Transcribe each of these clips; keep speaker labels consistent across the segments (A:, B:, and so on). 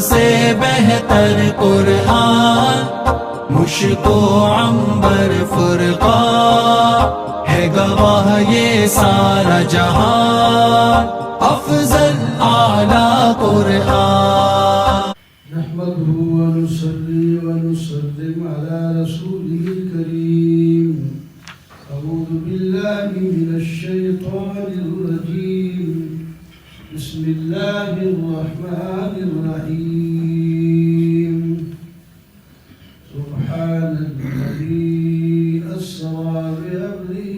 A: سے بہتر قرآن، مشک و عنبر فرقان، ہے گواہ یہ سارا جہان، افضل اعلیٰ قرآن۔
B: نحمده ونصلي ونسلم على رسوله الكريم، أعوذ بالله من الشيطان الرجيم، بسم الله الرحمن الرحيم، سبحان الذي أسرى بعبده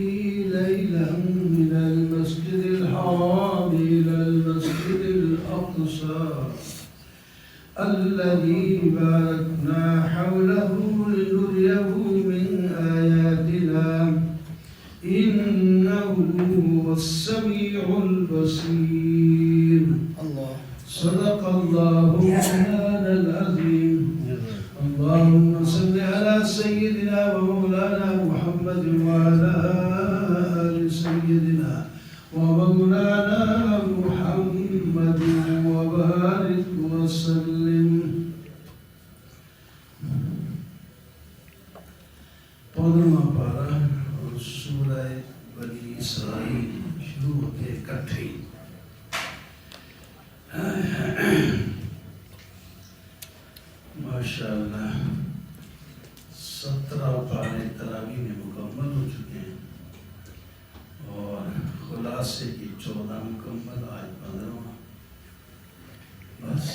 B: ليلا من المسجد الحرام إلى المسجد الأقصى الذي باركنا حوله لنريه من آياتنا إنه هو السميع البصير۔ صدق الله مولانا العظيم۔ اللهم صل على سيدنا ومولانا محمد وعلى آل سيدنا ومولانا محمد وبارك وسلم۔ پندرواں پارہ اور سورہ بنی اسرائیل شروع ہوتے اکٹھے۔ ماشاءاللہ 17 پارے تراویح میں مکمل ہو چکے ہیں اور خلاصے کی 14 مکمل، آج 15واں بس،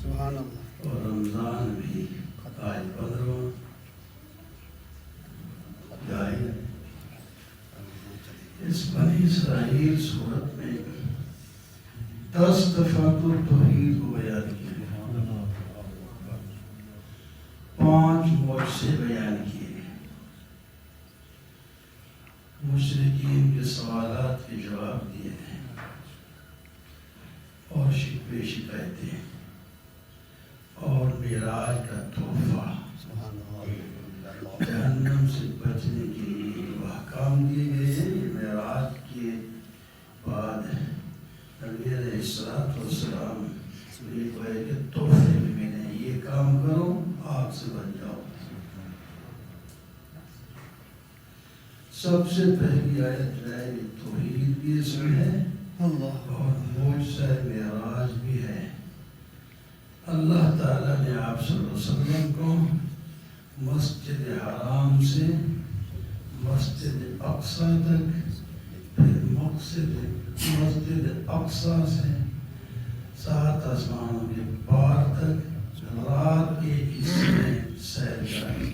B: سبحان اللہ، اور رمضان بھی آج 15واں جائے۔ اس بنی اسرائیل سورت میں 10 دفعات توحید کو بیان کیا، 5 معجزے بیان کیے، مشرکین کے سوالات کے جواب دیے ہیں اور شکوے شکایتیں اور معراج کا تحفہ، جہنم سے بچنے کے لیے وہ احکام دیے گئے ہیں۔ معراج کے بعد نبی علیہ السلام یہ کہے کہ تحفے میں ملے، یہ کام کرو آگ سے بچ جاؤ۔ سب سے پہلی آیت جو ہے یہ توحید بھی اس میں ہے اور معجزہ معراج بھی ہے۔ اللہ تعالیٰ نے آپ صلی اللہ علیہ وسلم کو مسجد حرام سے مسجد اقصی تک، پھر مسجد اقصی سے 7 آسمانوں کے پار تک رات کے حصے میں سیر کرائی۔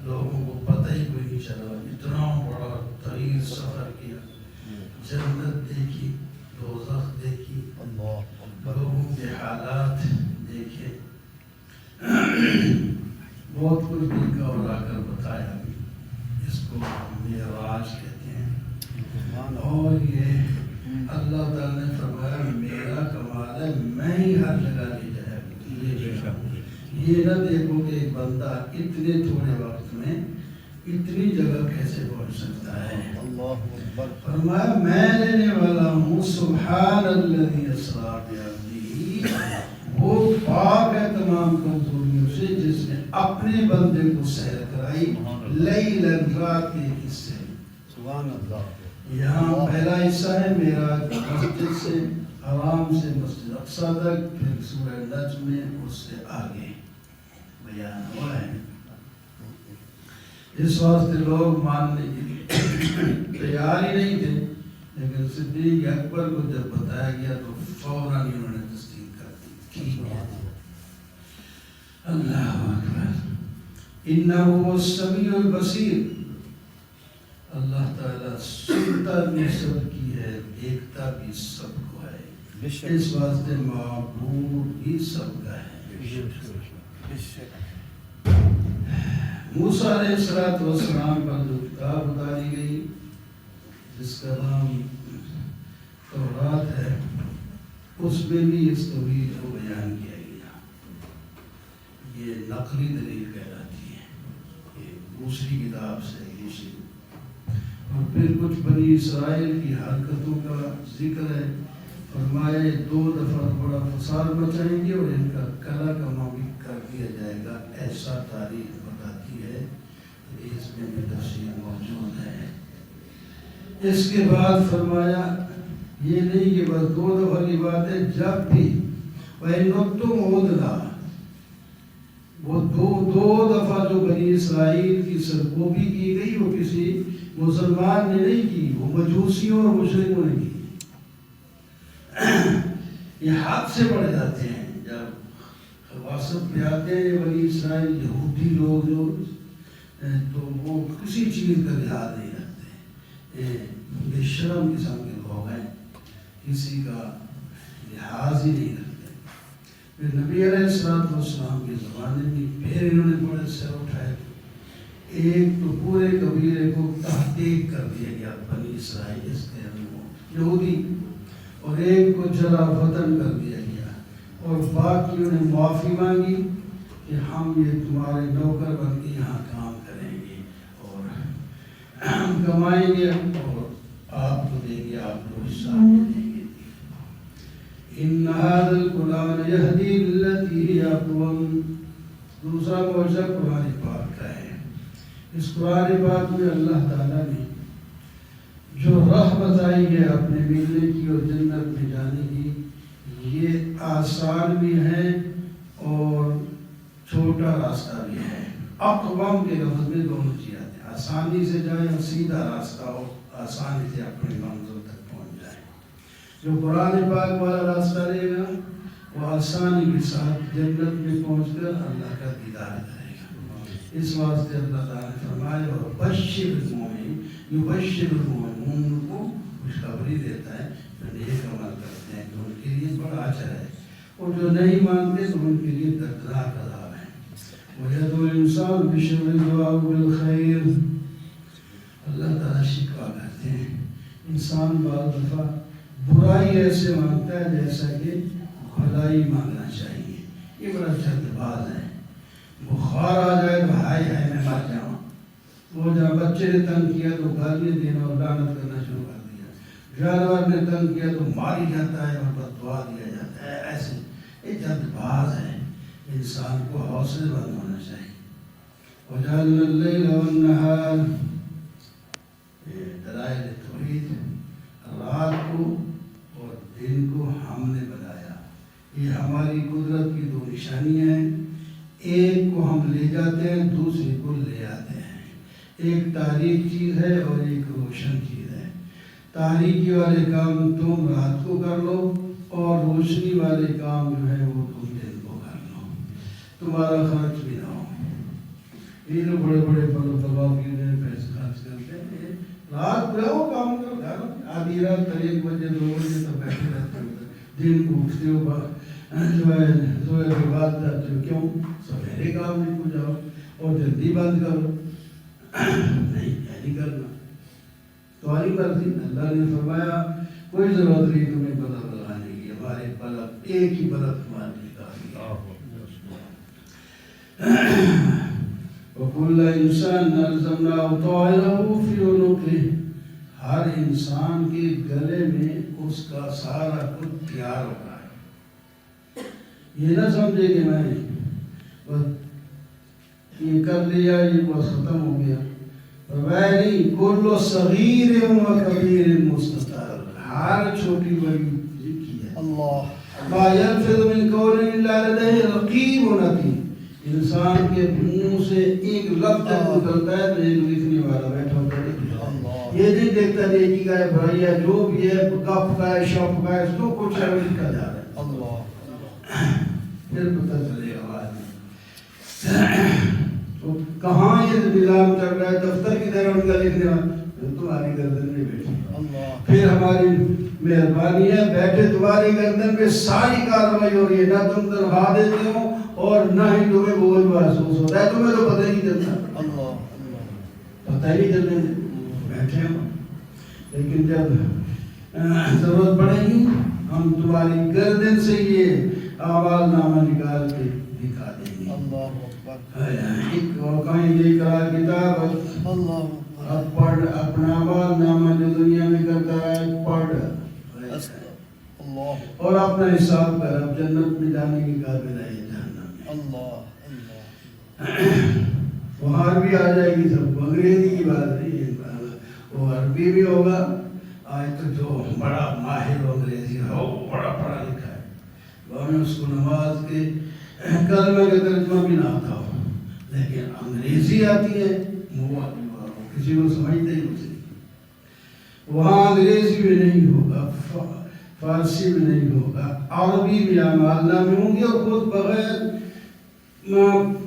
B: لوگوں کو پتہ ہی کوئی نہیں چلا، اتنا بڑا طویل سفر کیا، جنت دیکھی، دوزخ دیکھی، لوگوں کے حالات دیکھے، بہت کچھ دیکھا اور آ کر بتایا۔ اس کو معراج کہتے ہیں۔ اور یہ اللہ تعالیٰ نے فرمایا میرا کمال ہے، میں ہی ہر جگہ لے جایا۔ یہ نہ دیکھو کہ ایک بندہ اتنے تھوڑے وقت میں اتنی جگہ کیسے پہنچ سکتا ہے۔ فرمایا میں لینے والا ہوں، سبحان الذی اسریٰ بعبدہ، وہ پاک ہے تمام کمزوریوں سے جس نے اپنے بندے کو سیر کرائی، لیلا، رات کے حصے۔ سبحان اللہ۔ یہاں پہلا حصہ ہے معراج، مسجد سے حرام سے مسجد اقصی تک، پھر سورہ نجم میں اس سے آگے بیان ہوا ہے۔ اس واسطے لوگ ماننے کے لیے تیار ہی نہیں تھے، لیکن صدیق اکبر کو جب بتایا گیا تو فوراً انہوں نے تصدیق کر دی۔ اللہ اکبر۔ انہ هو السمیع البصیر، اللہ تعالیٰ سنتا بھی سب کی ہے، دیکھتا بھی سب کو ہے، اس واسطے معبود بھی سب کا ہے۔ موسیٰ علیہ السلام پر جو کتاب اتاری گئی جس کا نام تورات ہے، اس میں بھی اس توحید کو بیان کیا گیا۔ یہ نقلی دلیل کہلاتی ہے، یہ دوسری کتاب سے یہ شروع، اور پھر کچھ بنی اسرائیل کی حرکتوں کا ذکر ہے فرمائے 2 دفعہ بڑا فساد مچائیں گے اور ان کا کلا کما بھی کر دیا جائے گا، ایسا تاریخ بتاتی ہے۔ اس میں بھی تفصیل موجود ہے۔ اس کے بعد فرمایا یہ نہیں کہ بس 2 دفعہ کی بات ہے، جب بھی وہ دو دفعہ جو بنی اسرائیل کی سرکوبی کی گئی وہ کسی مسلمان نے نہیں کی، وہ مجوسیوں اور مشرکوں نے کی۔ یہ حد سے بڑھ جاتے ہیں جب خواصت پہ آتے ہیں بنی اسرائیل یہودی لوگ جو، تو وہ کسی چیز کا لحاظ نہیں رکھتے، بے شرم قسم کے لوگ ہیں، کسی کا لحاظ ہی نہیں رکھتے۔ پھر نبی علیہ السلام کے زمانے میں پھر انہوں نے بڑے سر اٹھائے، ایک تو پورے قبیلے کو تحقیق کر دیا گیا بنی اسرائیل اس کے یہودی، اور ایک کو جلا وطن کر دیا گیا، اور باقیوں نے معافی مانگی کہ ہم یہ تمہارے نوکر بن کے یہاں کام کریں گے اور کمائیں گے اور آپ کو دیں گے، آپ کو حصہ دیں گے۔ ان هذا القرآن يهدي للتي هي اقوم۔ دوسرا معجزہ قرآن پاک کا ہے۔ اس قرآن پاک میں اللہ تعالیٰ نے جو راہ بتائی ہے اپنے ملنے کی اور جنت میں جانے کی، یہ آسان بھی ہے اور چھوٹا راستہ بھی ہے۔ اقوام کے لفظ میں دونوں چیزیں آتے ہیں، آسانی سے جائیں اور سیدھا راستہ ہو، آسانی سے اپنے منزل تک پہنچ جائیں۔ جو قرآن پاک والا راستہ لے گا وہ آسانی کے ساتھ جنت میں پہنچ کر اللہ کا دیدار کرے گا۔ اس واسطے اللہ تعالیٰ نے فرمایا اور بشر المومنین، یبشر المومنین کو خوشخبری دیتا ہے جو نیک عمل کرتے ہیں تو ان کے لیے بڑا اجر ہے، اور جو نہیں مانتے تو ان کے لیے دردناک عذاب ہے۔ وَيَدْعُو الْإِنسَانُ بِالشَّرِّ وَيَدْعُو بِالْخَيْرِ۔ اللہ تعالیٰ شکوہ کرتے ہیں انسان بعض دفعہ برائی ایسے مانگتا ہے جیسا کہ بھلائی مانگنا چاہیے، یہ بڑا جلد باز ہے۔ بخار آ جائے تو ہائے ہائے میں مر جاؤں، وہ جہاں بچے نے تنگ کیا تو گالیاں دینا اور لعنت کرنا شروع کر دیا، جانور نے تنگ کیا تو ماری جاتا ہے اور بددعا دیا جاتا ہے۔ ایسے یہ جلد باز ہے، انسان کو حوصلے بند ہونا چاہیے۔ وَجَعَلْنَا اللَّيْلَ وَالنَّهَارَ، یہ دلائل توحید، رات کو اور دن کو ہم نے بنایا، یہ ہماری قدرت کی 2 نشانیاں ہیں۔ ایک کو ہم لے جاتے ہیں، دوسری کو لے آتے ہیں۔ ایک تاریک چیز ہے اور ایک روشن چیز ہے۔ تاریکی والے کام تم رات کو کر لو اور روشنی والے کام جو ہے وہ تم دن کو کر لو، تمہارا خرچ بھی نہ ہو۔ یہ جو بڑے بڑے طلباء کی پیسے خرچ کرتے ہیں، رات رہو کام کرو، گھر آدھی رات 1 بجے 2 بجے تک بیٹھے رہتے ہو، دن کو اٹھتے ہو جو ہے زور کے بعد جاتے ہو، کیوں؟ سویرے کام نہیں کو جاؤ اور جلدی بند کرو۔ نہیں کرنا، تمہاری مرضی۔ اللہ نے فرمایا کوئی ضرورت نہیں تمہیں بلب لگانے کی، ہمارے بلب ایک ہی بلب تمہارے لیے کافی ہے۔ وَكُلَّ إِنسَانٍ أَلْزَمْنَاهُ طَائِرَهُ فِي عُنُقِهِ، ہر انسان کے گلے میں اس کا سارا کچھ تیار ہو رہا ہے۔ یہ نہ سمجھے کہ میں یہ کر لیا یہ بس ختم ہو گیا، نہیں، کل صغیر و کبیر مستطر، ہر چھوٹی بڑی لکھی ہے۔ ما یلفظ من قول الا لدیہ رقیب عتید، انسان کے منہ سے ایک لفظ نکلتا ہے تو ایک لکھنے والا بیٹھا ہوتا ہے، یہ نہیں دیکھتا نیکی کا ہے برائی ہے، جو بھی ہے کف کا ہے شف کا ہے، اس کو کچھ ہے لکھا جا رہا ہے، پھر پتہ چلے گا بعد میں تو کہاں یہ نظام چل رہا ہے۔ دفتر کی طرح ان کا لکھنے والا تمہاری گردن میں بیٹھے، پھر ہماری مہربانی ہے بیٹھے تمہاری گردن پہ ساری کارروائی ہو رہی ہے، نہ تم تنخواہ دیتے ہو اور نہ ہی تمہیں بوجھ محسوس ہوتا ہے، تمہیں تو پتہ ہی نہیں چلتا، پتہ ہی نہیں چلنے بیٹھے ہو۔ لیکن جب ضرورت پڑے گی ہم تمہاری گردن سے یہ اعمال نامہ نکال کے دکھا دیں گے۔ ایک کہیں یہ کرا کتاب اب پڑھ، اپنا اعمال نامہ جو دنیا میں کرتا ہے پڑھ،
C: اللہ
B: اور اپنا حساب کر، اب جنت میں جانے کے قابل ہے جہنم میں۔
C: اللہ اللہ
B: وہاں عربی آ جائے گی سب کو، انگریزی کی بات نہیں ہے، وہ عربی بھی ہوگا۔ آج تو جو بڑا ماہر ہو انگریزی ہو، بڑا پڑھا لکھا ہے، وہ اس کو نماز کے کلمہ کا ترجمہ بھی نہ آتا ہو، لیکن انگریزی آتی ہے، وہ کسی کو سمجھتے ہی کچھ نہیں۔ وہاں انگریزی میں نہیں ہوگا، فارسی میں نہیں ہوگا، عربی میں یا معلّہ میں ہوں گے، اور خود بغیر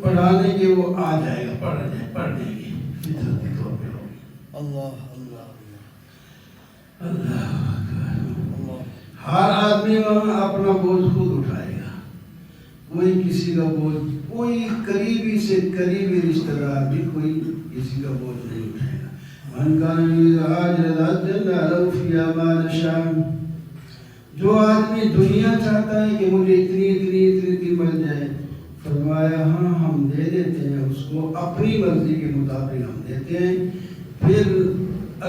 B: پڑھانے کے وہ آ جائے گا، پڑھ لیں گے، فطرتی طور پہ ہوگی۔
C: اللہ اللہ
B: اللہ اکبر۔
C: اللہ
B: ہر آدمی وہاں اپنا بوجھ خود اٹھائے گا، کوئی کسی کا بوجھ، کوئی قریبی سے قریبی رشتہ دار بھی کوئی کسی کا بوجھ نہیں اٹھائے گا۔ من کان یرید العاجلۃ عجلنا لہ فیہا ما نشاء، جو آدمی دنیا چاہتا ہے کہ مجھے اتنی مل جائے، فرمایا ہاں ہم دے دیتے ہیں اس کو، اپنی مرضی کے مطابق ہم دیتے ہیں۔ پھر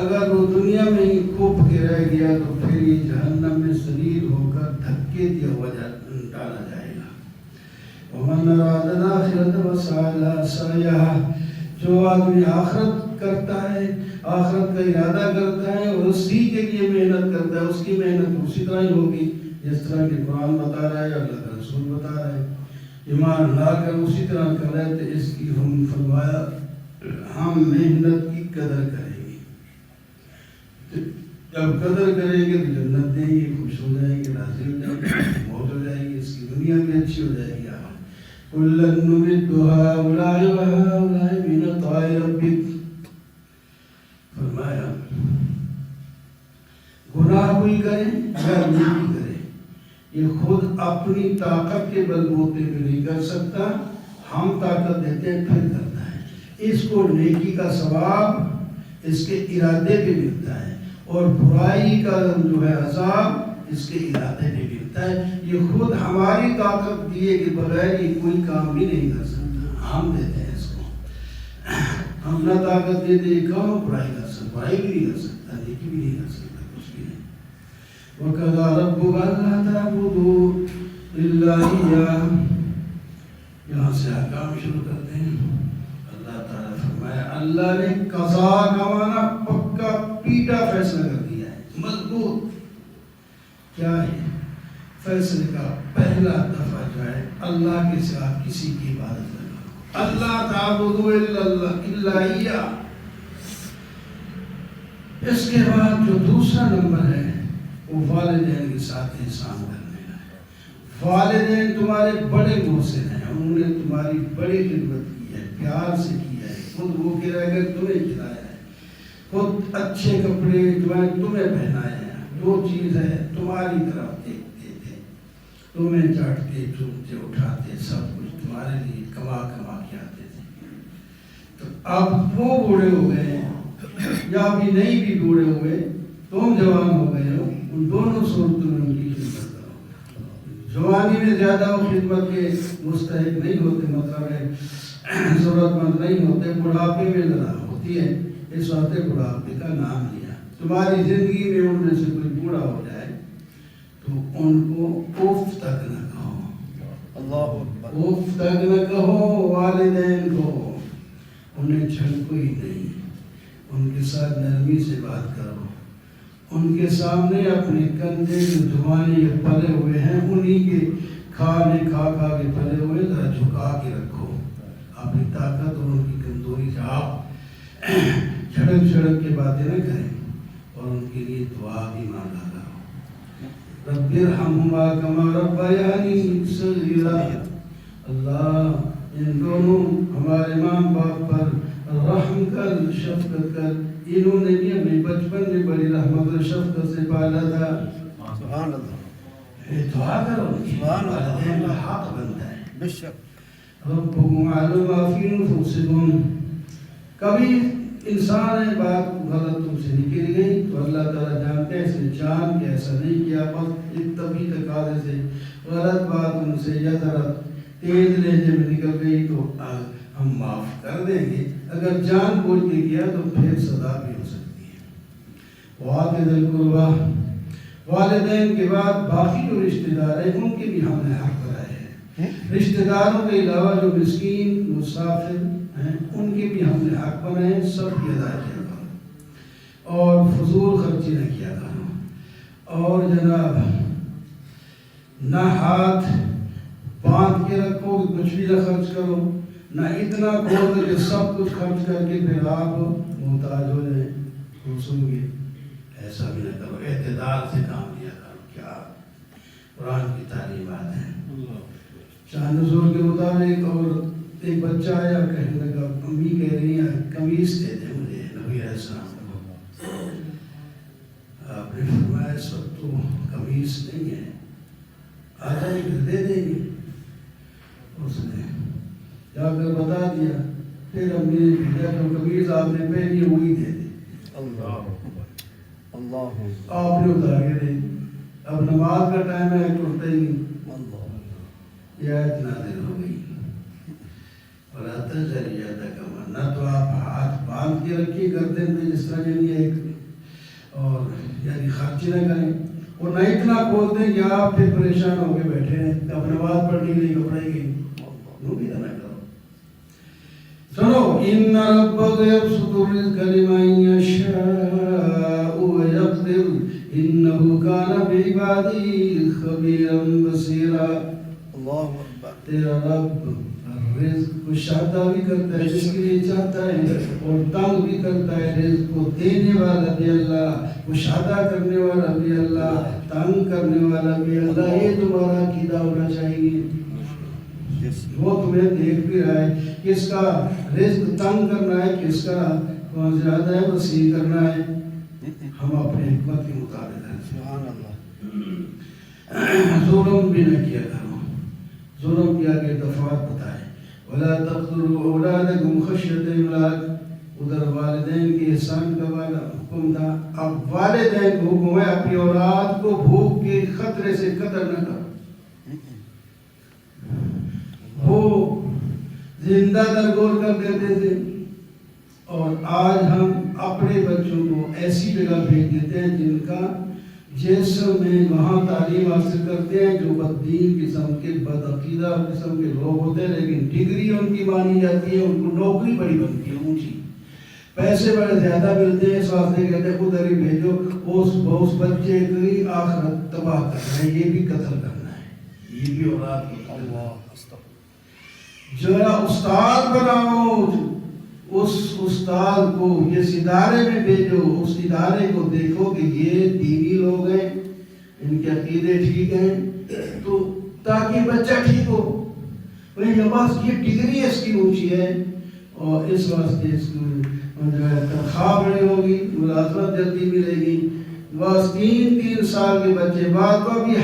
B: اگر وہ دنیا میں ہی کھوپ کے رہ گیا تو پھر یہ جہنم میں ذلیل ہو کر دھکے دیا ہوا ڈالا جائے گا۔ ومن اراد الآخرۃ وسعی لها سعیها، جو آدمی آخرت کرتا ہے، آخرت کا ارادہ کرتا ہے اور اسی کے لیے محنت کرتا ہے، اس کی محنت اسی طرح ہی ہوگی جس طرح کہ قرآن بتا رہا ہے، اللہ کا رسول بتا رہا ہے۔ ایمان لا کر اسی طرح کرے تو اس کی ہم فرمایا ہم محنت کی قدر کریں گے، جب قدر کریں گے تو جنت دیں گے، خوش ہو جائیں گے، راضی ہو جائیں گے، موت ہو جائے گی، اس کی دنیا بھی اچھی ہو جائے گی۔ کُلًّا نُمِدُّ هَٰؤُلَاءِ وَهَٰؤُلَاءِ مِنْ عَطَاءِ رَبِّكَ، فرمایا گناہ کوئی کرے یا نیکی کرے، یہ خود اپنی طاقت کے بل بوتے پہ نہیں کر سکتا، ہم طاقت دیتے ہیں پھر کرتا ہے۔ اس کو نیکی کا ثواب اس کے ارادے پہ ملتا ہے، اور برائی کا جو ہے عذاب اس کے ارادے پہ ملتا ہے۔ یہ خود ہماری طاقت دیے کے بغیر یہ کوئی کام بھی نہیں کر سکتا، ہم دیتے ہیں اس کو۔ ہم نہ طاقت دیتے یہ کام برائی کر سکتا، برائی بھی نہیں کر سکتا، نیکی بھی نہیں کر سکتا، کچھ بھی نہیں۔ وَقَضَىٰ رَبُّكَ أَلَّا تَعْبُدُوا إِلَّا إِيَّاهُ، یہاں سے احکام شروع کرتے ہیں۔ اللہ تعالیٰ فرمایا، اللہ نے قضا کا معنی پکا پیٹا فیصلہ کر دیا ہے، مضبوط۔ کیا ہے فیصلے کا پہلا دفعہ جو ہے اللہ کے سوا کسی کی عبادت نہ کرو، اللہ تعبدوا الا ایہ۔ اس کے بعد جو دوسرا نمبر ہے وہ والدین کے ساتھ احسان کرنے کا ہے۔ والدین تمہارے بڑے محسن ہیں، انہوں نے تمہاری بڑی خدمت کی ہے، پیار سے کی ہے، خود بھوکے رہ کر تمہیں کھلایا ہے، خود اچھے کپڑے تمہیں پہنائے ہیں، جو چیز ہے تمہاری طرف دیکھتے تھے، تمہیں چاٹتے چومتے اٹھاتے، سب کچھ تمہارے لیے کما کے آتے تھے۔ تو اب وہ بوڑھے ہو گئے ہیں یا ابھی نہیں بھی بوڑھے ہوئے، تم جوان ہو گئے ہو، ان دونوں صورتوں میں ان کی خدمت کرو۔ جوانی میں زیادہ وہ خدمت کے مستحق نہیں ہوتے، مطلب ہے ضرورت مند نہیں ہوتے، بڑھاپے میں ذرا ہوتی ہے، اس وقت بڑھاپے کا نام لیا۔ تمہاری زندگی میں ان میں سے کوئی بوڑھا ہو جائے تو ان کو اف تک نہ کہو،
C: اللہ اکبر،
B: اف تک نہ کہو، والدین کو انہیں جھڑکو ہی نہیں، ان کے ساتھ نرمی سے بات کرو، ان کے سامنے اپنے کندھے جو دھوانے یا پلے ہوئے ہیں انہی کے کھا کے پلے ہوئے ذرا جھکا کے رکھو، اپنی طاقت اور ان کی کمزوری سے آپ جھڑک کے باتیں نہ کریں، اور ان کے لیے دعا بھی مانگا کرو۔ رب ارحمہما کما ربیانی صغیرا، اللہ ان دونوں ہمارے ماں باپ پر رحم کر، شفقت کر، انہوں نے بھی ہمیں بچپن میں بڑی رحمت اور شفقت سے پالا تھا۔
C: سبحان اللہ،
B: دعا کرو،
C: سبحان اللہ،
B: والدین کا حق بنتا ہے۔
C: بے شک،
B: ربکم اعلم ما فی انفسکم، کبھی انسان ہے بات غلط تم سے نکل گئی تو اللہ تعالیٰ جانتے ہیں، اس نے جان کے ایسا نہیں کیا، بس ایک طبی تقاضے سے غلط بات ان سے یا ذرا تیز لہجے میں نکل گئی تو ہم معاف کر دیں گے، اگر جان بوجھ کے کیا تو پھر سزا بھی ہو سکتی ہے۔ وَآتِ ذِی الْقُرْبَىٰ والدین کے بعد باقی جو رشتہ دار ہیں ان کے بھی ہم نے حق بنائے ہیں. رشتہ داروں کے علاوہ جو مسکین مسافر ہیں ان کے بھی ہم نے حق بنائے ہیں. سب کی ادا کیا کرو اور فضول خرچی نہ کیا کرو. اور جناب نہ ہاتھ باندھ کے رکھو کہ کچھ بھی نہ خرچ کرو، نہ اتنا کھول دو کہ سب کچھ خرچ کر کے پھر آپ محتاج ہو جائیں خوشوں گے. ایسا بھی نہ کرو، اعتدال سے کام لیا کرو. کیا قرآن کی تعلیمات ہیں. شاہ نزول کے مطابق اور ایک بچہ آیا کہنے لگا امی کہہ رہی ہیں قمیص دے دیں مجھے نبی علیہ السلام کو. آپ نے فرمایا اس وقت تو قمیص نہیں ہے، آ جائیں گے دے دیں گے. اس نے جا کر بتا دیا. پھر امی نے بھیجا جو قمیص آپ نے پہنی ہے وہی دے دیں. آپ نے اتار کے دے. اب نماز کا ٹائم ہے اٹھتا ہی نہیں. یہ آیت نازل ہو گئی. وَلَا تَجْعَلْ يَدَكَ مَغْلُولَةً، تو آپ ہاتھ باندھ کے رکھیے گردن میں جس طرح یعنی ایک، اور یعنی خرچ نہ کریں اور نہ اتنا کھول دیں کہ آپ پھر پریشان ہو کے بیٹھے ہیں. اب نماز پڑھنے کے لیے کپڑے کی وہ بھی نہ کرو. سنو ان ربک یبسط الرزق لمن یشاء ویقدر انہ کان بعبادہ خبیرا بصیرا. تیرا رب رزق کو شادہ بھی کرتا ہے جس کے لیے چاہتا ہے اور تنگ بھی کرتا ہے. رزق کو دینے والا بھی اللہ، کو شادہ کرنے والا بھی اللہ، تنگ کرنے والا بھی اللہ. یہ تمہارا عقیدہ ہونا چاہیے. وہ تمہیں دیکھ بھی رہا ہے کس کا رزق تنگ کرنا ہے، کس کا کون زیادہ ہے وسیع کرنا ہے. ہم اپنے حکمت کے مطابق ہیں. سبحان اللہ. ظلم بھی نہ کیا کرو. ظلم کیا کہ دفعات بتائے. وَلَا تَقْتُلُوا أَوْلَادَكُمْ خَشْيَةَ إِمْلَاقٍ. ادھر والدین کے احسان کا والا حکم تھا. اب والدین کو حکم ہے اپنی اولاد کو بھوک کے خطرے سے قتل نہ کرو. وہ زندہ درگور کر دیتے تھے اور آج ہم اپنے بچوں کو ایسی جگہ بھیج دیتے ہیں جن کا جیسے میں وہاں تعلیم حاصل کرتے ہیں جو بددین قسم کے بدعقیدہ قسم کے لوگ ہوتے ہیں، لیکن ڈگری ان کی مانی جاتی ہے، ان کو نوکری بڑی بنتی ہے اونچی، پیسے بڑے زیادہ ملتے ہیں. اس واسطے کہتے ہیں ادھر ہی بھیجو. اس بچے کی آخرت تباہ کرنا ہے، یہ بھی قتل کرنا ہے، یہ بھی اولاد کو قتل کرنا ہے. ذرا استاد بناؤ، اس استاد کو جس ادارے میں بھیجو، اس ادارے کو دیکھو کہ یہ دینی لوگ ہیں، ان کے عقیدے ٹھیک ہیں، تو تاکہ بچہ ٹھیک ہو. یہ ڈگری اس کی اونچی ہے اور اس واسطے اس کو جو ہے تنخواہ بڑی ہوگی، ملازمت جلدی ملے گی. بس 3 سال کے بچے بعد کو بھی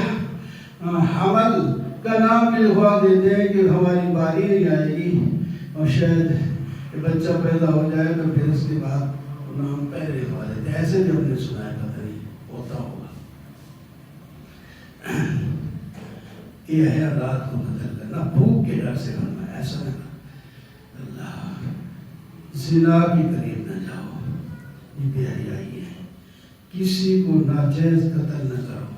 B: حمل کا نام بھی لکھوا دیتے ہیں کہ ہماری باری نہیں آئے گی اور شاید بچہ پیدا ہو جائے تو پھر اس کے بعد نام پہلے لکھوا دیتے ہیں. ایسے بھی ہم نے سنا ہے، پتہ نہیں ہوتا ہوگا. یہ ہے اولاد کو قتل کرنا، بھوک کے ڈر سے کرنا. ایسا نہ اللہ زنا کی قریب نہ جاؤ، یہ بے حیائی ہے. کسی کو ناجائز قتل نہ کرو.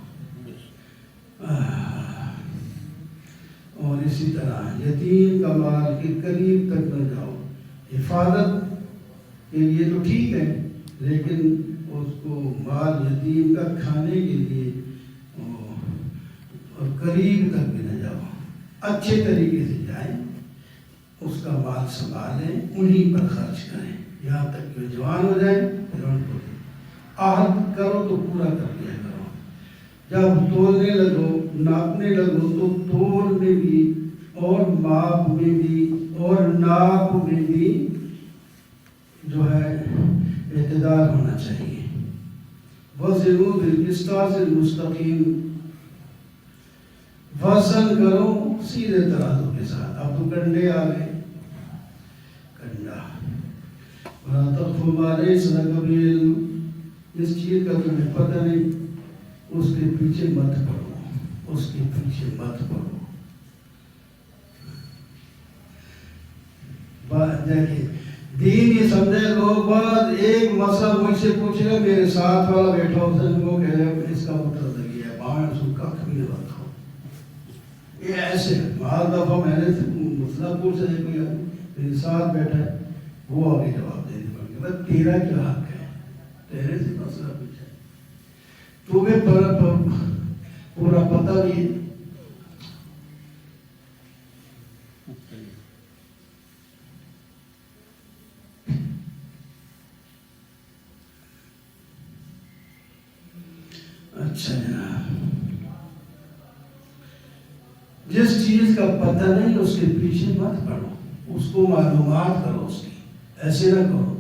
B: اور اسی طرح یتیم کا مال کے قریب تک نہ جاؤ. حفاظت کے لیے تو ٹھیک ہے، لیکن اس کو مال یتیم کا کھانے کے لیے اور قریب تک بھی نہ جاؤ. اچھے طریقے سے جائیں، اس کا مال سنبھالیں، انہیں پر خرچ کریں یہاں تک کہ جوان ہو جائیں. پھر ان کو عہد کرو تو پورا کر لیا کرو. جب تولنے لگو، ناپنے لگو تو تول میں بھی اور ماپ میں بھی اور ناپ میں بھی جو ہے اعتدال ہونا چاہیے. وزنوا بالقسطاس المستقیم. وزن کرو سیدھے ترازو کے ساتھ. اب تو کنڈے آ گئے، کنڈا. وَلَا تَقْفُ مَا لَيْسَ لَكَ بِهِ عِلْمٌ. جس چیز کا تمہیں پتہ نہیں اس کے پیچھے مت پڑو، اس کے پیچھے مت پڑو. دیکھیں دین یہ سمجھے لوگ. بعد ایک مسئلہ مجھ سے پوچھے گا، میرے ساتھ والا بیٹھا اس کو کہہ رہے اس کا مطلب ایسے بعض دفعہ میں نے مسئلہ پور سے کوئی میرے ساتھ بیٹھا ہے، وہ آگے جواب دینے پڑ گیا، تیرا کیا حق ہے، تیرے سے مسئلہ پوچھا تمہیں پورا پتہ بھی ہے۔ اچھا جناب، جس چیز کا پتہ نہیں اس کے پیچھے مت پڑو، اس کو معلومات کرو اس کی، ایسے نہ کرو۔